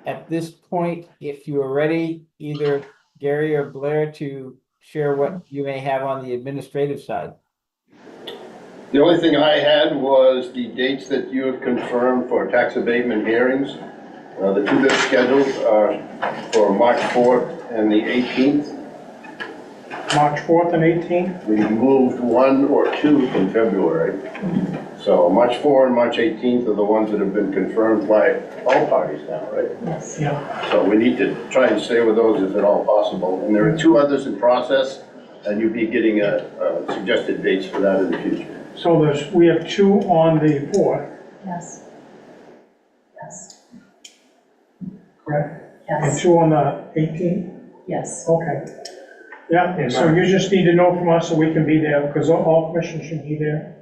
At this point, if you are ready, either Gary or Blair to share what you may have on the administrative side. The only thing I had was the dates that you have confirmed for tax abatement hearings. The two that are scheduled are for March 4th and the 18th. March 4th and 18th? We moved 1 or 2 from February. So March 4 and March 18th are the ones that have been confirmed by all parties now, right? Yes. Yeah. So we need to try and stay with those if at all possible. And there are 2 others in process, and you'll be getting suggested dates for that in the future. So we have 2 on the 4th, Yes. correct? And 2 on the 18th? Yes. Okay. Yeah, so you just need to know from us so we can be there, because all commissioners should be there.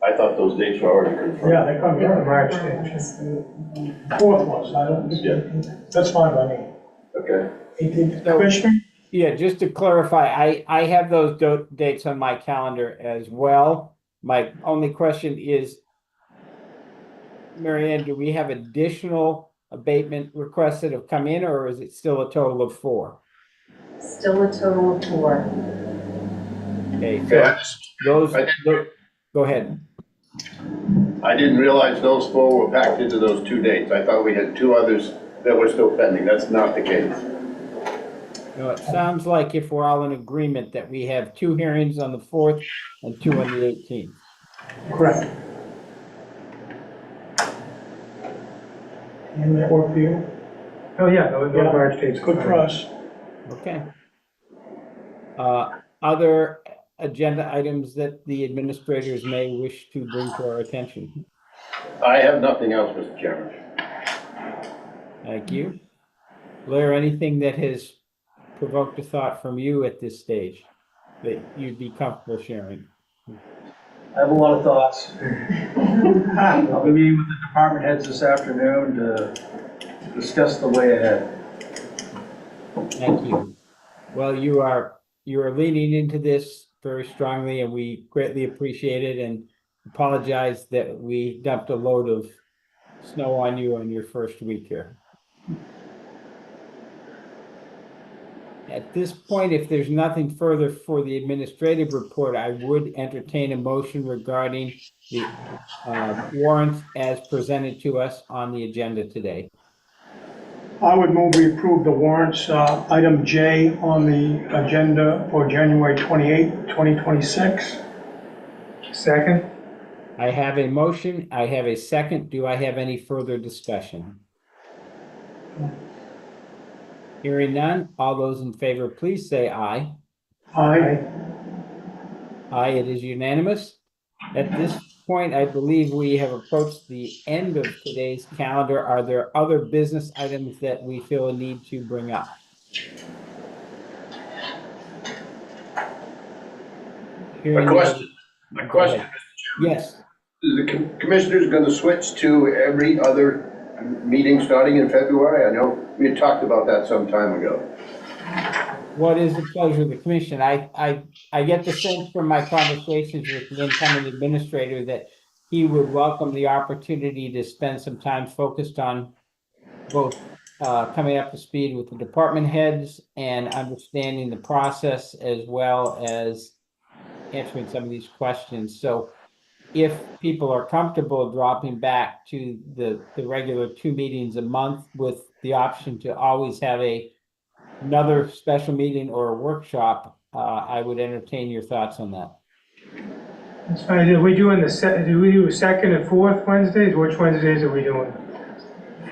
I thought those dates were already confirmed. Yeah, they come here. March Fourth was, I don't, that's fine by me. Okay. 18th, Commissioner? Yeah, just to clarify, I have those dates on my calendar as well. My only question is, Mary Ann, do we have additional abatement requests that have come in, or is it still a total of 4? Still a total of 4. Okay, so go ahead. I didn't realize those 4 were packed into those 2 dates. I thought we had 2 others that were still pending. That's not the case. No, it sounds like if we're all in agreement that we have 2 hearings on the 4th and 2 on the 18th. Correct. And that work for you? Oh, yeah, those Yeah. March dates. Good for us. Okay. Other agenda items that the administrators may wish to bring to our attention? I have nothing else, Mr. Chairman. Thank you. Blair, anything that has provoked a thought from you at this stage that you'd be comfortable sharing? I have a lot of thoughts. I'll be meeting with the department heads this afternoon to discuss the way ahead. Thank you. Well, you are leaning into this very strongly, and we greatly appreciate it, and apologize that we dumped a load of snow on you on your first week here. At this point, if there's nothing further for the administrative report, I would entertain a motion regarding the warrants as presented to us on the agenda today. I would move we approve the warrants, item J on the agenda for January 28, 2026. Second? I have a motion, I have a second. Do I have any further discussion? Hearing none, all those in favor, please say aye. Aye. Aye, it is unanimous. At this point, I believe we have approached the end of today's calendar. Are there other business items that we feel a need to bring up? My question, Mr. Chairman. Yes. Is the commissioners going to switch to every other meeting starting in February? I know we had talked about that some time ago. What is the pleasure of the commission? I get the sense from my conversations with the incoming administrator that he would welcome the opportunity to spend some time focused on both coming up to speed with the department heads and understanding the process, as well as answering some of these questions. So if people are comfortable dropping back to the regular 2 meetings a month with the option to always have another special meeting or a workshop, I would entertain your thoughts on that. That's fine. Do we do second and fourth Wednesdays? Which Wednesdays are we doing?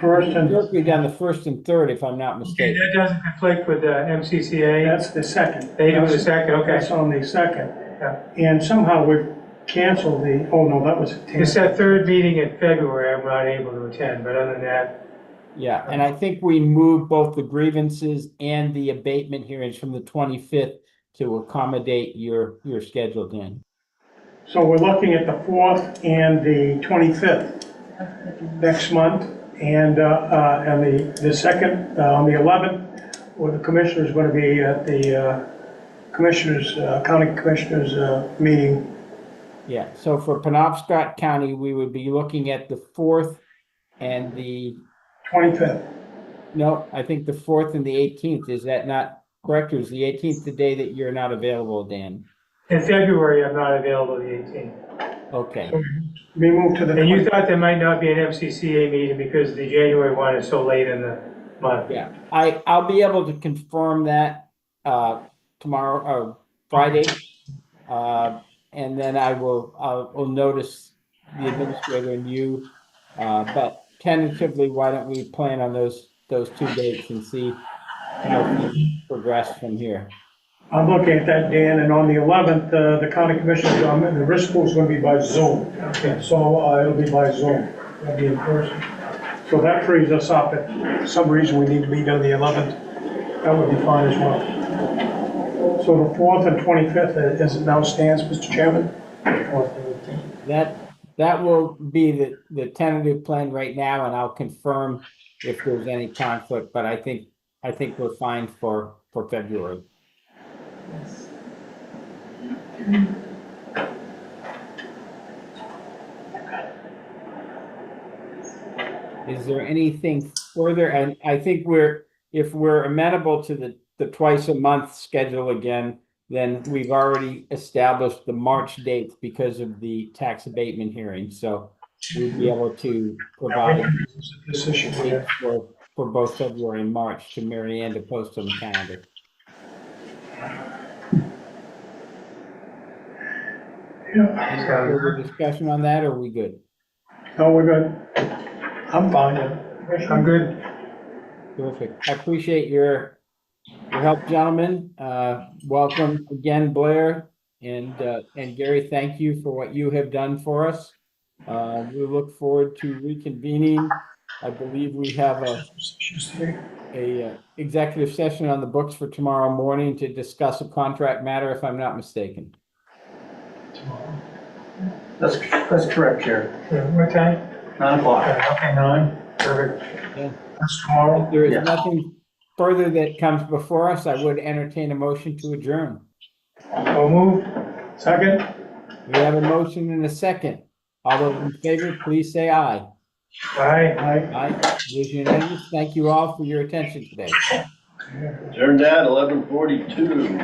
First and, We've done the first and third, if I'm not Okay, mistaken. that doesn't conflict with the MCCA? that's the second. They do the second, okay. That's on the second. Yeah. And somehow we've canceled oh no, that was. It's that third meeting in February I'm not able to attend, but other than that. Yeah, and I think we moved both the grievances and the abatement hearings from the 25th to accommodate your schedule, Dan. So we're looking at the 4th and the 25th next month, and the second, on the 11th, where the commissioner is going to be at the county commissioners meeting. Yeah, so for Penobscot County, we would be looking at the 4th and the 25th. No, I think the 4th and the 18th. Is that not correct? Or is the 18th the day that you're not available, Dan? In February, I'm not available the 18th. Okay. So we move to the. And you thought there might not be an MCCA meeting because the January one is so late in the month. Yeah, I'll be able to confirm that tomorrow or Friday. And then I'll notice the administrator and you, but tentatively, why don't we plan on those 2 dates and see how we progress from here? I'm looking at that, Dan, and on the 11th, the county commissioners, the risk pool is going to be by Zoom. Okay. So it'll be by Zoom, it'll be in person. So that frees us up. If for some reason we need to meet on the 11th, that would be fine as well. So the 4th and 25th, as it now stands, Mr. Chairman? That will be the tentative plan right now, and I'll confirm if there's any conflict, but I think we're fine for February. Is there anything further? And I think if we're amenable to the twice a month schedule again, then we've already established the March dates because of the tax abatement hearing. So we'll be able to provide This issue, dates for both February and March to Mary Ann to post on the calendar. Any further discussion on that, or are we good? No, we're good. I'm fine. I'm good. Terrific. I appreciate your help, gentlemen. Welcome again, Blair, and Gary, thank you for what you have done for us. We look forward to reconvening. I believe we have a executive session on the books for tomorrow morning to discuss a contract matter, if I'm not mistaken. That's correct, Chair. What time? 9 o'clock. Okay, 9, perfect. Yeah. That's tomorrow. If there is Yes. nothing further that comes before us, I would entertain a motion to adjourn. So move. Second? We have a motion and a second. All those in favor, please say aye. Aye. Aye. It is unanimous. Thank you all for your attention today. Adjourned at 11:42.